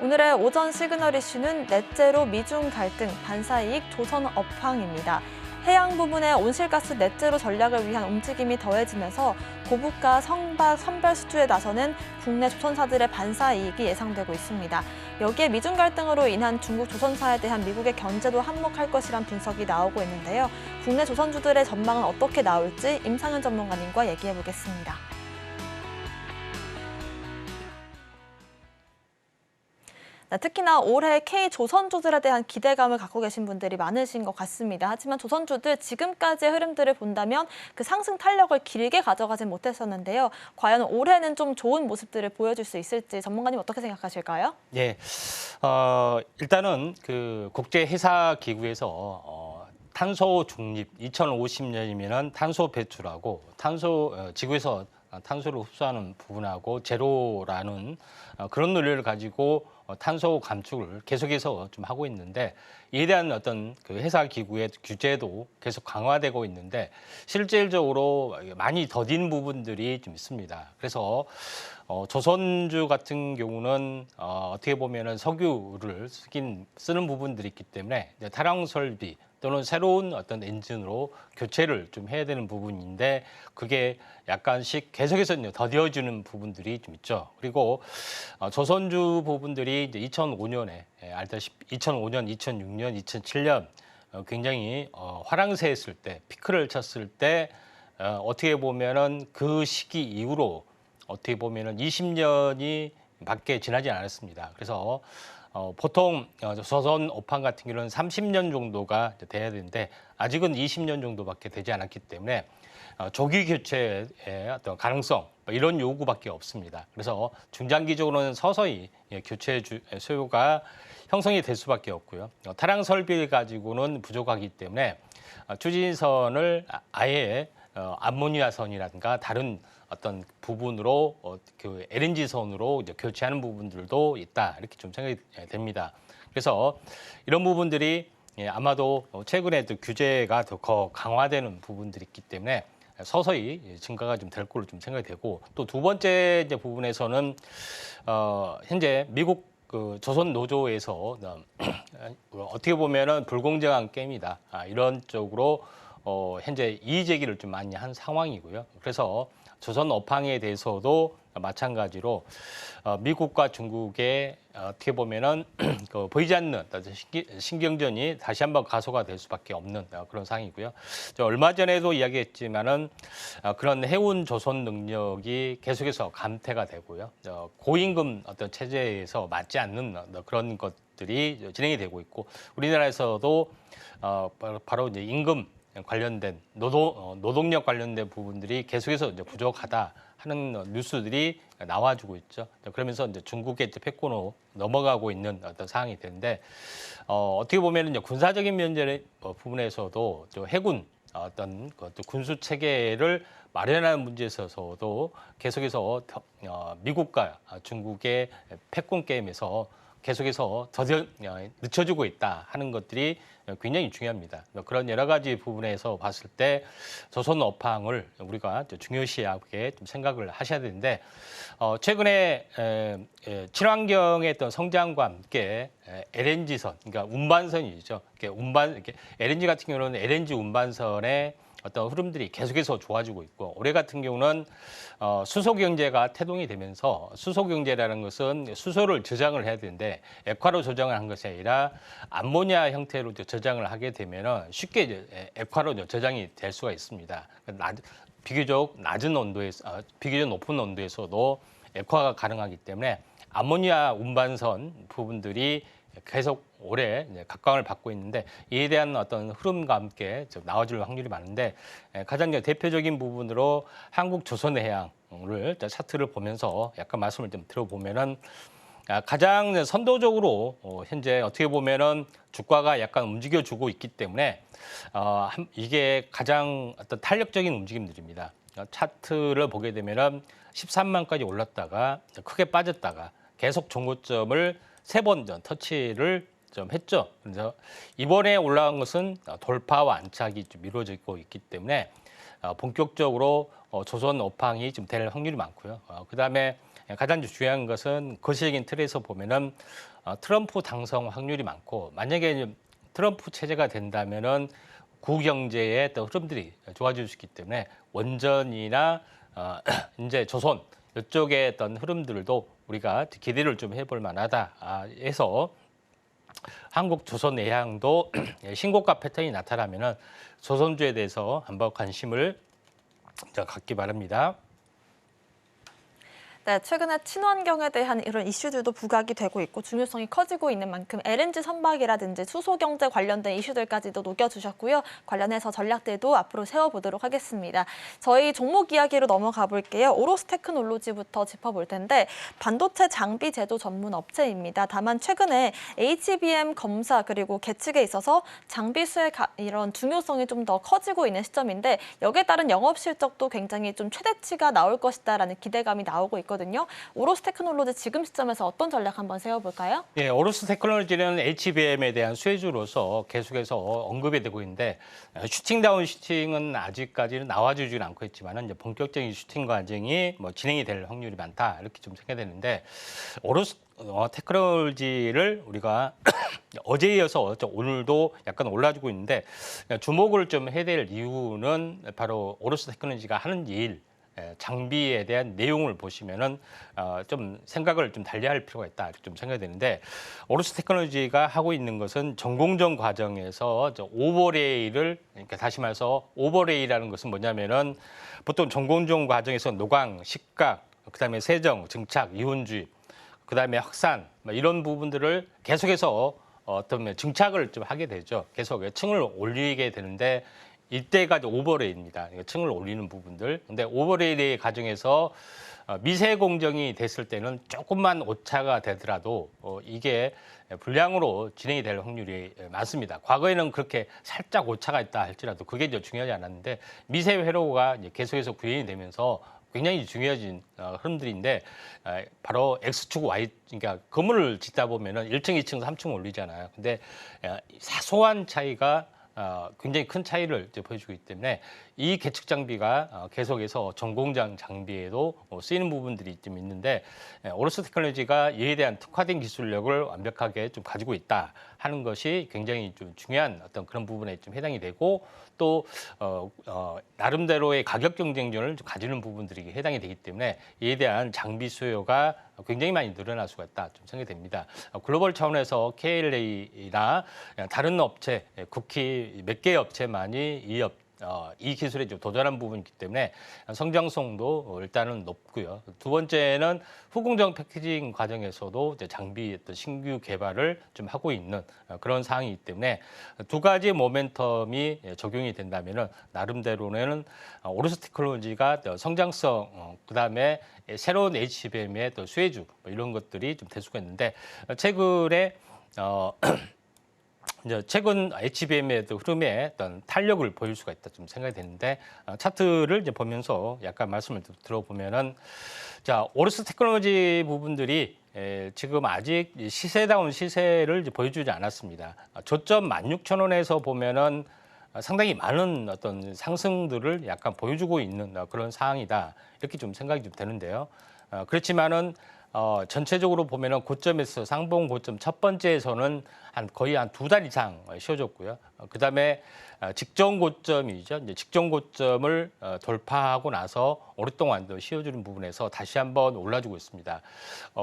오늘의 오전 시그널 이슈는 넷제로 미중 갈등, 반사이익 조선 업황입니다. 해양 부문의 온실가스 넷제로 전략을 위한 움직임이 더해지면서 고부가 선별 수주에 나서는 국내 조선사들의 반사이익이 예상되고 있습니다. 여기에 미중 갈등으로 인한 중국 조선사에 대한 미국의 견제도 한몫할 것이란 분석이 나오고 있는데요. 국내 조선주들의 전망은 어떻게 나올지 임상현 전문가님과 얘기해보겠습니다. 특히나 올해 K조선주들에 대한 기대감을 갖고 계신 분들이 많으신 것 같습니다. 하지만 조선주들 지금까지의 흐름들을 본다면 그 상승 탄력을 길게 가져가진 못했었는데요. 과연 올해는 좀 좋은 모습들을 보여줄 수 있을지 전문가님 어떻게 생각하실까요? 예, 일단은 그 국제해사기구에서 탄소 중립 2050년이면은 탄소 배출하고 지구에서 탄소를 흡수하는 부분하고 제로라는 그런 논리를 가지고 탄소 감축을 계속해서 좀 하고 있는데 이에 대한 어떤 그 회사 기구의 규제도 계속 강화되고 있는데 실질적으로 많이 더딘 부분들이 좀 있습니다. 그래서 조선주 같은 경우는 어떻게 보면은 석유를 쓰는 부분들이 있기 때문에 탈항 설비 또는 새로운 어떤 엔진으로 교체를 좀 해야 되는 부분인데 그게 약간씩 계속해서 더뎌지는 부분들이 좀 있죠. 그리고 조선주 부분들이 이제 2005년에 알다시피 2005년, 2006년, 2007년 굉장히 화랑세했을 때 피크를 쳤을 때 어떻게 보면은 그 시기 이후로 어떻게 보면은 20년이 밖에 지나지 않았습니다. 그래서 보통 조선 업황 같은 경우는 30년 정도가 돼야 되는데 아직은 20년 정도밖에 되지 않았기 때문에 조기 교체의 어떤 가능성 이런 요구밖에 없습니다. 그래서 중장기적으로는 서서히 교체 수요가 형성이 될 수밖에 없고요. 탈항 설비 가지고는 부족하기 때문에 추진선을 아예 암모니아선이라든가 다른 어떤 부분으로 그 LNG선으로 이제 교체하는 부분들도 있다 이렇게 좀 생각이 됩니다. 그래서 이런 부분들이 아마도 최근에 또 규제가 더 강화되는 부분들이 있기 때문에 서서히 증가가 좀 될 걸로 좀 생각이 되고 또 두 번째 이제 부분에서는 현재 미국 그 조선 노조에서 어떻게 보면은 불공정한 게임이다 이런 쪽으로 현재 이의 제기를 좀 많이 한 상황이고요. 그래서 조선 업황에 대해서도 마찬가지로 미국과 중국의 어떻게 보면은 보이지 않는 신경전이 다시 한번 가소가 될 수밖에 없는 그런 상황이고요. 얼마 전에도 이야기했지만은 그런 해운 조선 능력이 계속해서 감퇴가 되고요. 고임금 어떤 체제에서 맞지 않는 그런 것들이 진행이 되고 있고 우리나라에서도 바로 이제 임금 관련된 노동력 관련된 부분들이 계속해서 이제 부족하다 하는 뉴스들이 나와주고 있죠. 그러면서 이제 중국의 이제 패권으로 넘어가고 있는 어떤 상황이 되는데 어떻게 보면 이제 군사적인 면제 부분에서도 해군 어떤 군수 체계를 마련하는 문제에 있어서도 계속해서 미국과 중국의 패권 게임에서 계속해서 늦춰지고 있다 하는 것들이 굉장히 중요합니다. 그런 여러 가지 부분에서 봤을 때 조선 업황을 우리가 중요시하게 좀 생각을 하셔야 되는데 최근에 친환경의 어떤 성장과 함께 LNG선, 그러니까 운반선이죠. LNG 같은 경우는 LNG 운반선의 어떤 흐름들이 계속해서 좋아지고 있고 올해 같은 경우는 수소 경제가 태동이 되면서 수소 경제라는 것은 수소를 저장을 해야 되는데 액화로 저장을 한 것이 아니라 암모니아 형태로 저장을 하게 되면 쉽게 액화로 저장이 될 수가 있습니다. 비교적 낮은 온도에서 비교적 높은 온도에서도 액화가 가능하기 때문에 암모니아 운반선 부분들이 계속 올해 각광을 받고 있는데 이에 대한 어떤 흐름과 함께 나와줄 확률이 많은데 가장 대표적인 부분으로 한국조선해양을 차트를 보면서 약간 말씀을 좀 들어보면은 가장 선도적으로 현재 어떻게 보면은 주가가 약간 움직여주고 있기 때문에 이게 가장 어떤 탄력적인 움직임들입니다. 차트를 보게 되면은 13만까지 올랐다가 크게 빠졌다가 계속 종고점을 3번 터치를 좀 했죠. 그래서 이번에 올라간 것은 돌파와 안착이 좀 이루어지고 있기 때문에 본격적으로 조선 업황이 좀 될 확률이 많고요. 그다음에 가장 중요한 것은 거시적인 틀에서 보면은 트럼프 당선 확률이 많고 만약에 트럼프 체제가 된다면은 구경제의 또 흐름들이 좋아질 수 있기 때문에 원전이나 이제 조선 이쪽의 어떤 흐름들도 우리가 기대를 좀 해볼 만하다 해서 한국 조선 내양도 신고가 패턴이 나타나면은 조선주에 대해서 한번 관심을 갖기 바랍니다. 네, 최근에 친환경에 대한 이런 이슈들도 부각이 되고 있고 중요성이 커지고 있는 만큼 LNG 선박이라든지 수소경제 관련된 이슈들까지도 녹여주셨고요. 관련해서 전략들도 앞으로 세워보도록 하겠습니다. 저희 종목 이야기로 넘어가 볼게요. 오로스 테크놀로지부터 짚어볼 텐데 반도체 장비 제조 전문 업체입니다. 다만 최근에 HBM 검사 그리고 계측에 있어서 장비 수의 이런 중요성이 좀 더 커지고 있는 시점인데 여기에 따른 영업 실적도 굉장히 좀 최대치가 나올 것이다라는 기대감이 나오고 있거든요. 오로스 테크놀로지 지금 시점에서 어떤 전략 한번 세워볼까요? 예, 오로스 테크놀로지는 HBM에 대한 수혜주로서 계속해서 언급이 되고 있는데 슈팅다운 슈팅은 아직까지는 나와주지는 않고 있지만은 이제 본격적인 슈팅 과정이 진행이 될 확률이 많다 이렇게 좀 생각되는데 오로스 테크놀로지를 우리가 어제에 이어서 오늘도 약간 올라주고 있는데 주목을 좀 해야 될 이유는 바로 오로스 테크놀로지가 하는 일. 장비에 대한 내용을 보시면은 좀 생각을 좀 달리할 필요가 있다 이렇게 좀 생각이 되는데 오로스 테크놀로지가 하고 있는 것은 전공정 과정에서 오버레이를 그러니까 다시 말해서 오버레이라는 것은 뭐냐면은 보통 전공정 과정에서 노광, 식각, 그다음에 세정, 증착, 이온주입, 그다음에 확산 이런 부분들을 계속해서 어떤 증착을 좀 하게 되죠. 계속 층을 올리게 되는데 이때가 오버레이입니다. 층을 올리는 부분들. 근데 오버레이 과정에서 미세 공정이 됐을 때는 조금만 오차가 되더라도 이게 불량으로 진행이 될 확률이 많습니다. 과거에는 그렇게 살짝 오차가 있다 할지라도 그게 이제 중요하지 않았는데 미세 회로가 이제 계속해서 구현이 되면서 굉장히 중요해진 흐름들인데 바로 X축 Y 그러니까 건물을 짓다 보면은 1층, 2층, 3층 올리잖아요. 근데 사소한 차이가 굉장히 큰 차이를 보여주고 있기 때문에 이 계측 장비가 계속해서 전공장 장비에도 쓰이는 부분들이 좀 있는데 오로스 테크놀로지가 이에 대한 특화된 기술력을 완벽하게 좀 가지고 있다 하는 것이 굉장히 좀 중요한 어떤 그런 부분에 좀 해당이 되고 또 나름대로의 가격 경쟁력을 좀 가지는 부분들이 해당이 되기 때문에 이에 대한 장비 수요가 굉장히 많이 늘어날 수가 있다 좀 생각이 됩니다. 글로벌 차원에서 KLA나 다른 업체, 국히 몇 개의 업체만이 이 기술에 좀 도전한 부분이기 때문에 성장성도 일단은 높고요. 두 번째는 후공정 패키징 과정에서도 이제 장비 어떤 신규 개발을 좀 하고 있는 그런 상황이기 때문에 두 가지 모멘텀이 적용이 된다면은 나름대로는 오로스 테크놀로지가 성장성 그다음에 새로운 HBM의 또 수혜주 이런 것들이 좀 될 수가 있는데 최근에 이제 최근 HBM의 흐름에 어떤 탄력을 보일 수가 있다 좀 생각이 되는데 차트를 이제 보면서 약간 말씀을 들어보면은 자 오로스 테크놀로지 부분들이 지금 아직 시세다운 시세를 이제 보여주지 않았습니다. 저점 16,000원에서 보면은 상당히 많은 어떤 상승들을 약간 보여주고 있는 그런 상황이다 이렇게 좀 생각이 좀 되는데요. 그렇지만은 전체적으로 보면은 고점에서 상봉 고점 첫 번째에서는 거의 한 2달 이상 쉬어졌고요. 그다음에 직전 고점이죠. 이제 직전 고점을 돌파하고 나서 오랫동안 더 쉬어주는 부분에서 다시 한번 올라주고 있습니다.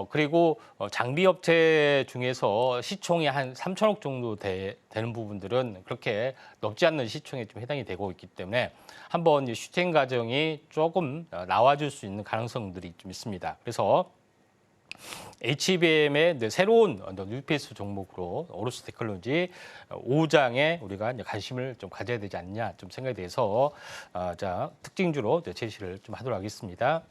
그리고 장비 업체 중에서 시총이 한 3천억 정도 되는 부분들은 그렇게 높지 않는 시총에 좀 해당이 되고 있기 때문에 한번 이 슈팅 과정이 조금 나와줄 수 있는 가능성들이 좀 있습니다. 그래서 HBM의 새로운 뉴페이스 종목으로 오로스 테크놀로지 5장에 우리가 이제 관심을 좀 가져야 되지 않냐 좀 생각이 돼서 자 특징주로 제시를 좀 하도록 하겠습니다.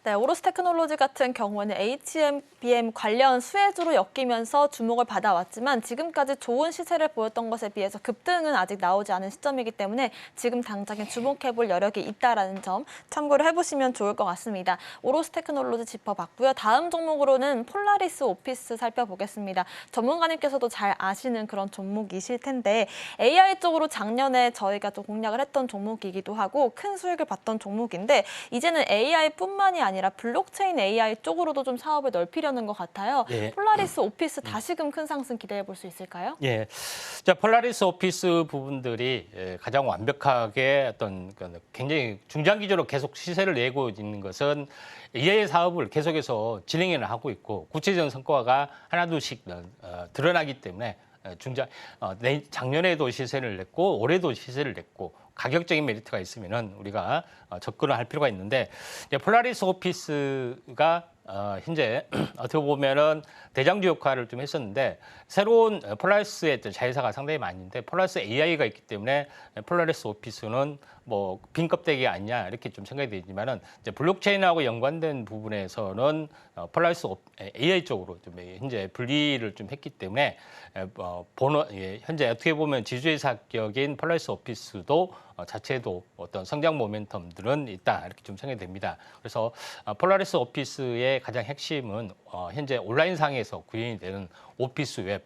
네, 오로스 테크놀로지 같은 경우에는 HBM 관련 수혜주로 엮이면서 주목을 받아왔지만 지금까지 좋은 시세를 보였던 것에 비해서 급등은 아직 나오지 않은 시점이기 때문에 지금 당장에 주목해볼 여력이 있다는 점 참고를 해보시면 좋을 것 같습니다. 오로스 테크놀로지 짚어봤고요. 다음 종목으로는 폴라리스 오피스 살펴보겠습니다. 전문가님께서도 잘 아시는 그런 종목이실 텐데 AI 쪽으로 작년에 저희가 또 공략을 했던 종목이기도 하고 큰 수익을 봤던 종목인데 이제는 AI뿐만이 아니라 블록체인 AI 쪽으로도 좀 사업을 넓히려는 것 같아요. 예. 폴라리스 오피스 다시금 큰 상승 기대해 볼 수 있을까요? 예, 자 폴라리스 오피스 부분들이 가장 완벽하게 어떤 굉장히 중장기적으로 계속 시세를 내고 있는 것은 AI 사업을 계속해서 진행을 하고 있고 구체적인 성과가 하나둘씩 드러나기 때문에 작년에도 시세를 냈고 올해도 시세를 냈고 가격적인 메리트가 있으면은 우리가 접근을 할 필요가 있는데 이제 폴라리스 오피스가 현재 어떻게 보면은 대장주 역할을 좀 했었는데 새로운 폴라리스의 자회사가 상당히 많은데 폴라리스 AI가 있기 때문에 폴라리스 오피스는 뭐 빈 껍데기 아니냐 이렇게 좀 생각이 되지만은 이제 블록체인하고 연관된 부분에서는 폴라리스 AI 쪽으로 좀 현재 분리를 좀 했기 때문에 현재 어떻게 보면 지주회사격인 폴라리스 오피스도 자체도 어떤 성장 모멘텀들은 있다 이렇게 좀 생각이 됩니다. 그래서 폴라리스 오피스의 가장 핵심은 현재 온라인상에서 구현이 되는 오피스 웹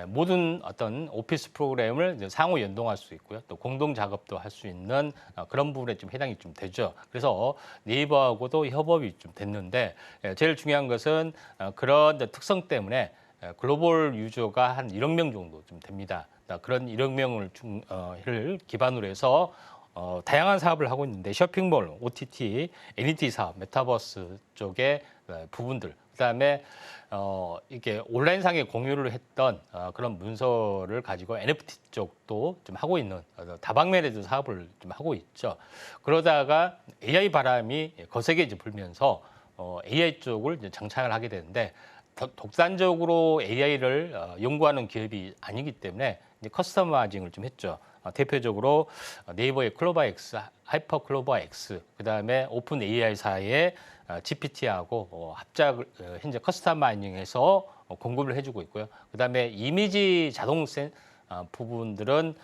모든 어떤 오피스 프로그램을 이제 상호 연동할 수 있고요. 또 공동 작업도 할 수 있는 그런 부분에 좀 해당이 좀 되죠. 그래서 네이버하고도 협업이 좀 됐는데 제일 중요한 것은 그런 특성 때문에 글로벌 유저가 한 1억 명 정도 좀 됩니다. 그런 1억 명을 기반으로 해서 다양한 사업을 하고 있는데 쇼핑몰, OTT, NFT 사업, 메타버스 쪽의 부분들, 그다음에 이게 온라인상에 공유를 했던 그런 문서를 가지고 NFT 쪽도 좀 하고 있는 다방면에도 사업을 좀 하고 있죠. 그러다가 AI 바람이 거세게 이제 불면서 AI 쪽을 이제 장착을 하게 되는데 독단적으로 AI를 연구하는 기업이 아니기 때문에 이제 커스터마이징을 좀 했죠. 대표적으로 네이버의 클로바 X, 하이퍼 클로바 X, 그다음에 오픈 AI사의 GPT하고 합작을 현재 커스터마이징해서 공급을 해주고 있고요. 그다음에 이미지 자동 부분들은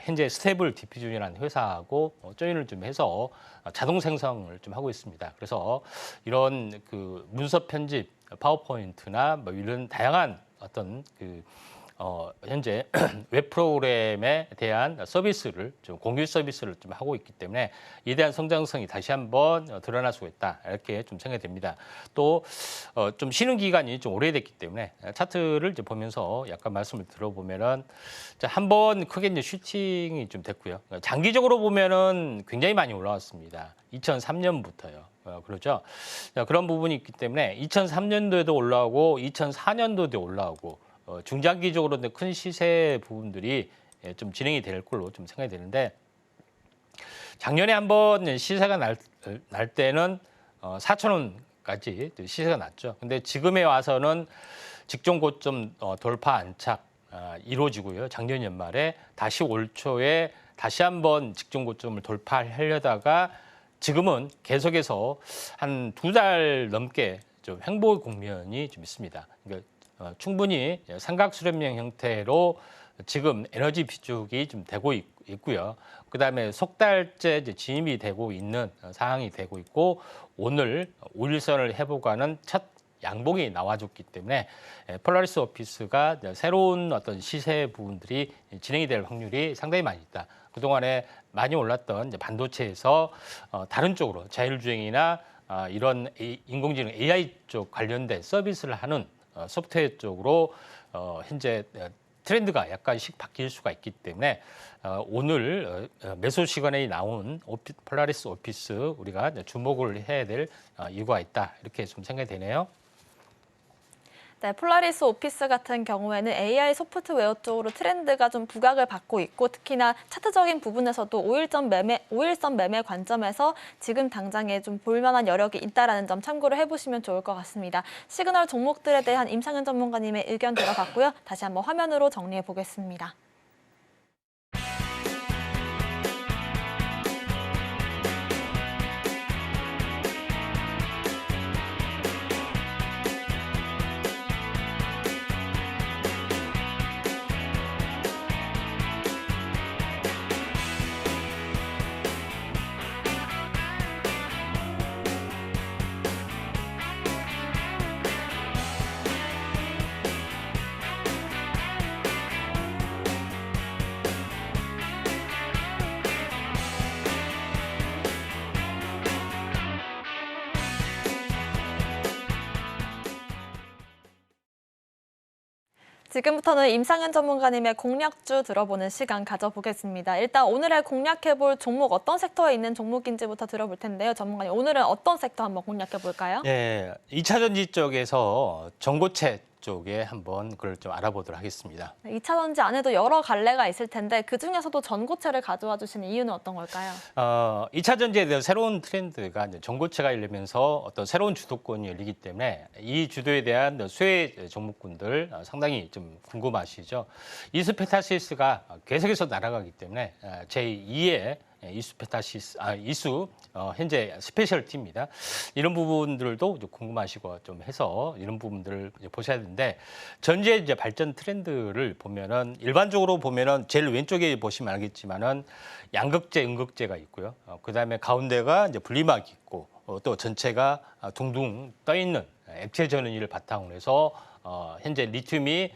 현재 스테이블 디퓨전이라는 회사하고 조인을 좀 해서 자동 생성을 좀 하고 있습니다. 그래서 이런 그 문서 편집, 파워포인트나 뭐 이런 다양한 어떤 현재 웹 프로그램에 대한 서비스를 좀 공유 서비스를 좀 하고 있기 때문에 이에 대한 성장성이 다시 한번 드러날 수가 있다 이렇게 좀 생각이 됩니다. 또 좀 쉬는 기간이 좀 오래됐기 때문에 차트를 이제 보면서 약간 말씀을 들어보면은 한번 크게 이제 슈팅이 좀 됐고요. 장기적으로 보면은 굉장히 많이 올라왔습니다. 2003년부터요. 그렇죠. 그런 부분이 있기 때문에 2003년도에도 올라오고 2004년도에도 올라오고 중장기적으로 큰 시세 부분들이 좀 진행이 될 걸로 좀 생각이 되는데 작년에 한번 시세가 날 때는 4,000원까지 시세가 났죠. 근데 지금에 와서는 직전 고점 돌파 안착 이루어지고요. 작년 연말에 다시 올 초에 다시 한번 직전 고점을 돌파하려다가 지금은 계속해서 한 2달 넘게 좀 횡보 국면이 좀 있습니다. 그러니까 충분히 삼각수렴형 형태로 지금 에너지 비축이 좀 되고 있고요. 그다음에 석 달째 이제 진입이 되고 있는 상황이 되고 있고 오늘 5일선을 회복하는 첫 양봉이 나와줬기 때문에 폴라리스 오피스가 새로운 어떤 시세 부분들이 진행이 될 확률이 상당히 많이 있다. 그동안에 많이 올랐던 이제 반도체에서 다른 쪽으로 자율주행이나 이런 인공지능 AI 쪽 관련된 서비스를 하는 소프트웨어 쪽으로 현재 트렌드가 약간씩 바뀔 수가 있기 때문에 오늘 매수 시간에 나온 폴라리스 오피스 우리가 주목을 해야 될 이유가 있다 이렇게 좀 생각이 되네요. 네, 폴라리스 오피스 같은 경우에는 AI 소프트웨어 쪽으로 트렌드가 좀 부각을 받고 있고 특히나 차트적인 부분에서도 5일선 매매 관점에서 지금 당장에 좀 볼만한 여력이 있다는 점 참고를 해보시면 좋을 것 같습니다. 시그널 종목들에 대한 임상현 전문가님의 의견 들어봤고요. 다시 한번 화면으로 정리해 보겠습니다. 지금부터는 임상현 전문가님의 공략주 들어보는 시간 가져보겠습니다. 일단 오늘의 공략해볼 종목 어떤 섹터에 있는 종목인지부터 들어볼 텐데요. 전문가님, 오늘은 어떤 섹터 한번 공략해볼까요? 예, 2차 전지 쪽에서 전고체 쪽에 한번 그걸 좀 알아보도록 하겠습니다. 2차 전지 안에도 여러 갈래가 있을 텐데 그중에서도 전고체를 가져와 주시는 이유는 어떤 걸까요? 2차 전지에 대한 새로운 트렌드가 이제 전고체가 열리면서 어떤 새로운 주도권이 열리기 때문에 이 주도에 대한 수혜 종목군들 상당히 좀 궁금하시죠. 이수페타시스가 계속해서 날아가기 때문에 제2의 이수 현재 스페셜티입니다. 이런 부분들도 좀 궁금하시고 좀 해서 이런 부분들을 이제 보셔야 되는데 전지의 이제 발전 트렌드를 보면은 일반적으로 보면은 제일 왼쪽에 보시면 알겠지만은 양극재, 음극재가 있고요. 그다음에 가운데가 이제 분리막이 있고 또 전체가 둥둥 떠 있는 액체 전원위를 바탕으로 해서 현재 리튬이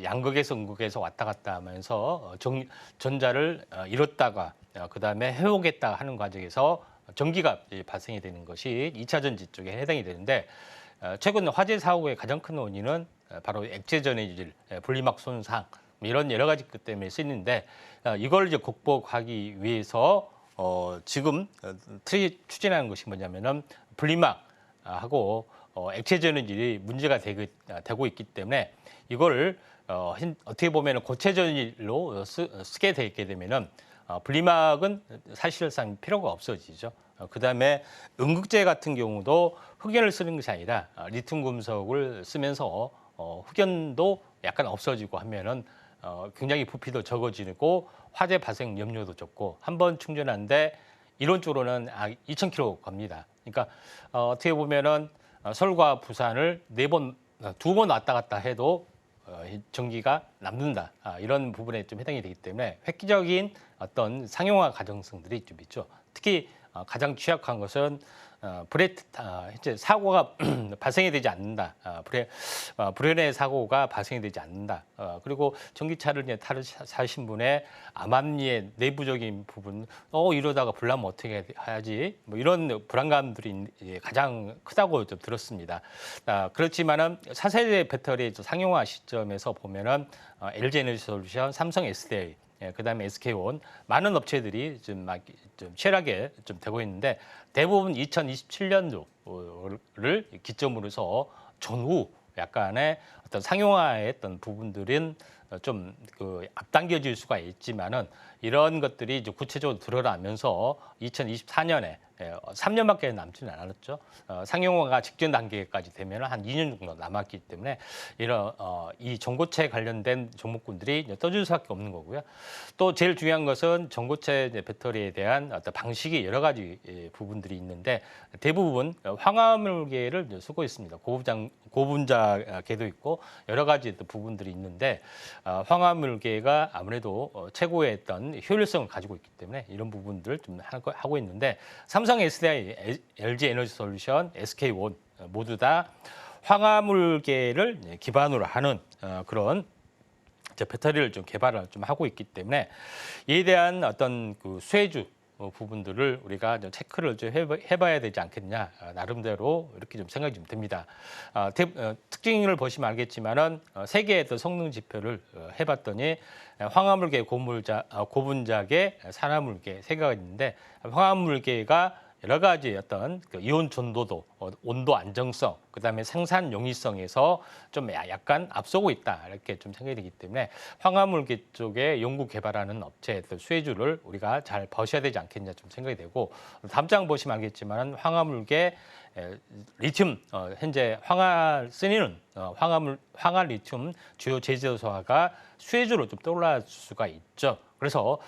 양극에서 음극에서 왔다 갔다 하면서 전자를 잃었다가 그다음에 회복했다 하는 과정에서 전기가 발생이 되는 것이 2차 전지 쪽에 해당이 되는데 최근 화재 사고의 가장 큰 원인은 바로 액체 전해질, 분리막 손상 이런 여러 가지 것 때문에 쓰이는데 이걸 이제 극복하기 위해서 지금 추진하는 것이 뭐냐면은 분리막하고 액체 전해질이 문제가 되고 있기 때문에 이걸 어떻게 보면 고체 전일로 쓰게 되게 되면은 분리막은 사실상 필요가 없어지죠. 그다음에 음극재 같은 경우도 흑연을 쓰는 것이 아니라 리튬 금속을 쓰면서 흑연도 약간 없어지고 하면은 굉장히 부피도 적어지고 화재 발생 염려도 적고 한 번 충전하는데 이론적으로는 2,000km 갑니다. 그러니까 어떻게 보면은 서울과 부산을 두 번 왔다 갔다 해도 전기가 남는다. 이런 부분에 좀 해당이 되기 때문에 획기적인 어떤 상용화 가능성들이 좀 있죠. 특히 가장 취약한 것은 현재 사고가 발생이 되지 않는다. 불연의 사고가 발생이 되지 않는다. 그리고 전기차를 이제 사신 분의 암암리의 내부적인 부분, 이러다가 불나면 어떻게 해야지? 뭐 이런 불안감들이 가장 크다고 좀 들었습니다. 그렇지만은 4세대 배터리 상용화 시점에서 보면은 LG 에너지 솔루션, 삼성 SDI, 그다음에 SK온 많은 업체들이 좀 쉐락에 좀 되고 있는데 대부분 2027년도를 기점으로 해서 전후 약간의 어떤 상용화했던 부분들은 좀 앞당겨질 수가 있지만은 이런 것들이 이제 구체적으로 드러나면서 2024년에 3년밖에 남지는 않았죠. 상용화가 직전 단계까지 되면 한 2년 정도 남았기 때문에 이런 이 전고체 관련된 종목군들이 떠줄 수밖에 없는 거고요. 또 제일 중요한 것은 전고체 배터리에 대한 어떤 방식이 여러 가지 부분들이 있는데 대부분 황화물계를 쓰고 있습니다. 고분자계도 있고 여러 가지 부분들이 있는데 황화물계가 아무래도 최고의 어떤 효율성을 가지고 있기 때문에 이런 부분들을 좀 하고 있는데 삼성 SDI, LG 에너지 솔루션, SK온 모두 다 황화물계를 기반으로 하는 그런 배터리를 좀 개발을 좀 하고 있기 때문에 이에 대한 어떤 그 수혜주 부분들을 우리가 좀 체크를 좀 해봐야 되지 않겠냐 나름대로 이렇게 좀 생각이 좀 듭니다. 특징을 보시면 알겠지만은 세계의 성능 지표를 해봤더니 황화물계, 고분자계, 산화물계 세 개가 있는데 황화물계가 여러 가지 어떤 이온 전도도, 온도 안정성, 그다음에 생산 용이성에서 좀 약간 앞서고 있다 이렇게 좀 생각이 되기 때문에 황화물계 쪽에 연구 개발하는 업체의 수혜주를 우리가 잘 보셔야 되지 않겠냐 좀 생각이 되고 다음 장 보시면 알겠지만 황화물계 리튬 현재 쓰이는 황화 리튬 주요 제조사가 수혜주로 좀 떠올라 수가 있죠. 그래서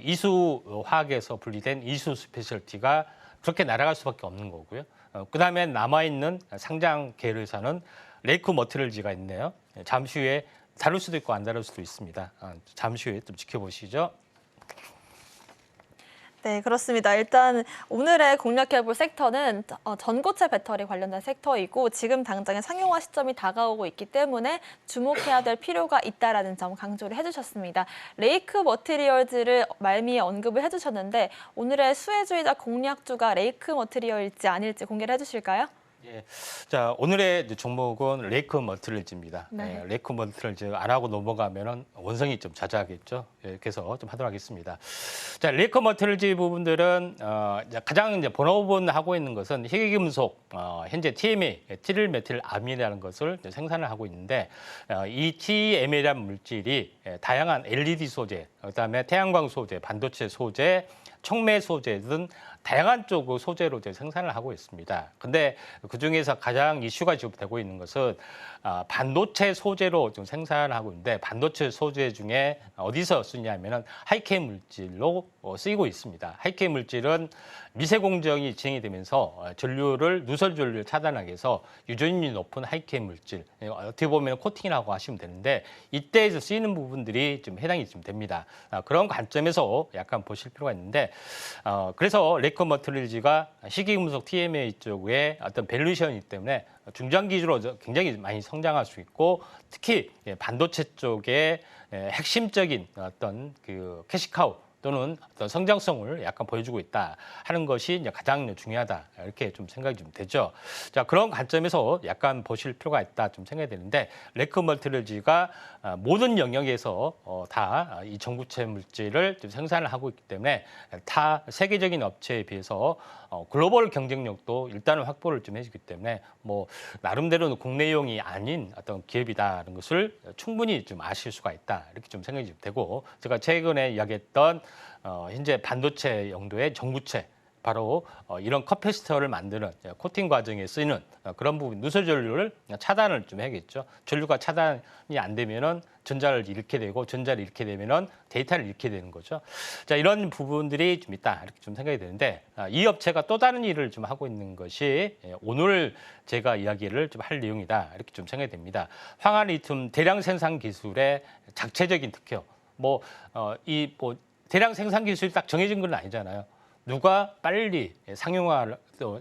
이수 화학에서 분리된 이수 스페셜티가 그렇게 날아갈 수밖에 없는 거고요. 그다음에 남아있는 상장 계열사는 레이크 머티리얼즈가 있네요. 잠시 후에 다룰 수도 있고 안 다룰 수도 있습니다. 잠시 후에 좀 지켜보시죠. 네, 그렇습니다. 일단 오늘의 공략해볼 섹터는 전고체 배터리 관련된 섹터이고 지금 당장의 상용화 시점이 다가오고 있기 때문에 주목해야 될 필요가 있다라는 점 강조를 해주셨습니다. 레이크 머티리얼즈를 말미에 언급을 해주셨는데 오늘의 수혜주이자 공략주가 레이크 머티리얼일지 아닐지 공개를 해주실까요? 예. 자, 오늘의 종목은 레이크 멀티럴지입니다. 네. 레이크 멀티럴지 안 하고 넘어가면은 원성이 좀 자자하겠죠. 예, 그래서 좀 하도록 하겠습니다. 자, 레이크 멀티럴지 부분들은 가장 이제 본업은 있는 것은 희귀금속, 현재 TMA, 티릴 메틸 암이라는 것을 이제 생산을 하고 있는데 이 TMA라는 물질이 다양한 LED 소재, 그다음에 태양광 소재, 반도체 소재, 촉매 소재 등 다양한 쪽 소재로 이제 생산을 하고 있습니다. 근데 그 중에서 가장 이슈가 지금 되고 있는 것은 반도체 소재로 좀 생산을 하고 있는데 반도체 소재 중에 어디서 쓰냐면은 하이케 물질로 쓰이고 있습니다. 하이케 물질은 미세 공정이 진행이 되면서 누설 전류를 차단하기 위해서 유전율이 높은 하이케 물질, 어떻게 보면 코팅이라고 하시면 되는데 이때에서 쓰이는 부분들이 좀 해당이 좀 됩니다. 그런 관점에서 약간 보실 필요가 있는데 그래서 레이크 머티리얼즈가 희귀금속 TMA 쪽에 어떤 밸류션이기 때문에 중장기적으로 굉장히 많이 성장할 수 있고 특히 반도체 쪽에 핵심적인 어떤 그 캐시카우 또는 어떤 성장성을 약간 보여주고 있다 하는 것이 이제 가장 중요하다 이렇게 좀 생각이 좀 되죠. 자, 그런 관점에서 약간 보실 필요가 있다 좀 생각이 되는데 레이크 멀티럴지가 모든 영역에서 다 이 전구체 물질을 좀 생산을 하고 있기 때문에 타 세계적인 업체에 비해서 글로벌 경쟁력도 일단은 확보를 좀 해주기 때문에 뭐 나름대로는 국내용이 아닌 어떤 기업이다라는 것을 충분히 좀 아실 수가 있다 이렇게 좀 생각이 좀 되고 제가 최근에 이야기했던 현재 반도체 용도의 전구체 바로 이런 커패시터를 만드는 코팅 과정에 쓰이는 그런 부분 누설 전류를 차단을 좀 해야겠죠. 전류가 차단이 안 되면은 전자를 잃게 되고 전자를 잃게 되면은 데이터를 잃게 되는 거죠. 자, 이런 부분들이 좀 있다 이렇게 좀 생각이 되는데 이 업체가 또 다른 일을 좀 하고 있는 것이 오늘 제가 이야기를 좀 할 내용이다 이렇게 좀 생각이 됩니다. 황화 리튬 대량 생산 기술의 자체적인 특효. 대량 생산 기술이 딱 정해진 건 아니잖아요. 누가 빨리 상용화,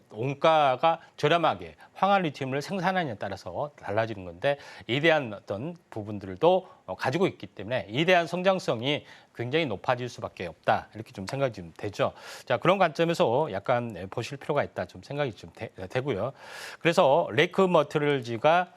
원가가 저렴하게 황화 리튬을 생산하느냐에 따라서 달라지는 건데 이에 대한 어떤 부분들도 가지고 있기 때문에 이에 대한 성장성이 굉장히 높아질 수밖에 없다 이렇게 좀 생각이 좀 되죠. 자, 그런 관점에서 약간 보실 필요가 있다 좀 생각이 좀 되고요. 그래서 레이크 머티리얼즈가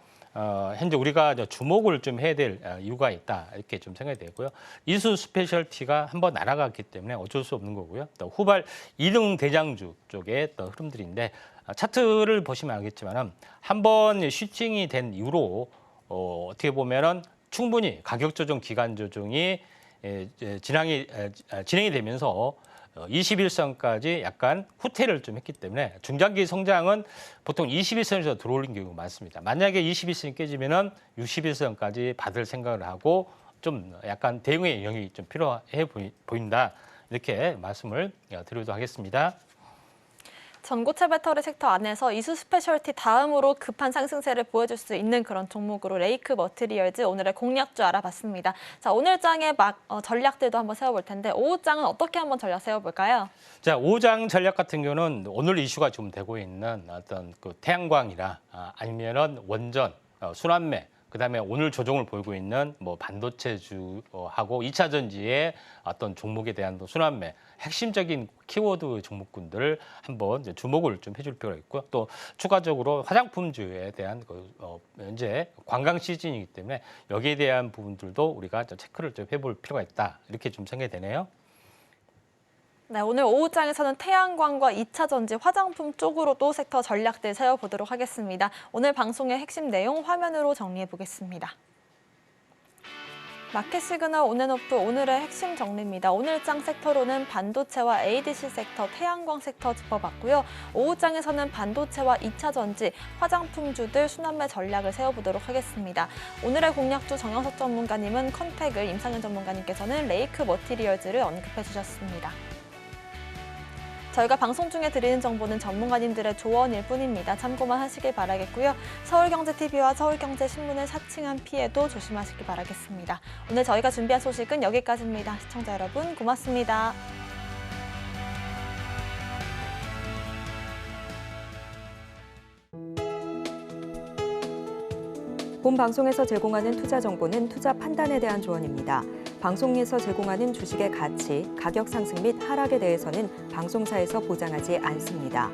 현재 우리가 주목을 좀 해야 될 이유가 있다 이렇게 좀 생각이 되고요. 이수 스페셜티가 한번 날아갔기 때문에 어쩔 수 없는 거고요. 또 후발 2등 대장주 쪽의 또 흐름들인데 차트를 보시면 알겠지만은 한번 슈팅이 된 이후로 어떻게 보면은 충분히 가격 조정, 기간 조정이 진행이 되면서 21선까지 약간 후퇴를 좀 했기 때문에 중장기 성장은 보통 21선에서 들어올린 경우가 많습니다. 만약에 21선이 깨지면은 61선까지 받을 생각을 하고 좀 약간 대응의 영역이 좀 필요해 보인다. 이렇게 말씀을 드리도록 하겠습니다. 전고체 배터리 섹터 안에서 이수 스페셜티 다음으로 급한 상승세를 보여줄 수 있는 그런 종목으로 레이크 머티리얼즈 오늘의 공략주 알아봤습니다. 자, 오늘 장의 전략들도 한번 세워볼 텐데 오후장은 어떻게 한번 전략 세워볼까요? 자, 오후장 전략 같은 경우는 오늘 이슈가 좀 되고 있는 어떤 그 태양광이나 아니면은 원전, 순환매 그다음에 오늘 조정을 보이고 있는 뭐 반도체주하고 2차 전지의 어떤 종목에 대한 순환매 핵심적인 키워드 종목군들을 한번 이제 주목을 좀 해줄 필요가 있고요. 또 추가적으로 화장품주에 대한 현재 관광 시즌이기 때문에 여기에 대한 부분들도 우리가 체크를 좀 해볼 필요가 있다. 이렇게 좀 생각이 되네요. 네, 오늘 오후장에서는 태양광과 2차 전지, 화장품 쪽으로 또 섹터 전략들 세워보도록 하겠습니다. 오늘 방송의 핵심 내용 화면으로 정리해보겠습니다. 마켓 시그널 온앤오프 오늘의 핵심 정리입니다. 오늘장 섹터로는 반도체와 ADC 섹터, 태양광 섹터 짚어봤고요. 오후장에서는 반도체와 2차 전지, 화장품주들 순환매 전략을 세워보도록 하겠습니다. 오늘의 공략주 정영석 전문가님은 컨택을, 임상현 전문가님께서는 레이크 머티리얼즈를 언급해 주셨습니다. 저희가 방송 중에 드리는 정보는 전문가님들의 조언일 뿐입니다. 참고만 하시길 바라겠고요. 서울경제TV와 서울경제신문을 사칭한 피해도 조심하시길 바라겠습니다. 오늘 저희가 준비한 소식은 여기까지입니다. 시청자 여러분 고맙습니다. 본 방송에서 제공하는 투자 정보는 투자 판단에 대한 조언입니다. 방송에서 제공하는 주식의 가치, 가격 상승 및 하락에 대해서는 방송사에서 보장하지 않습니다.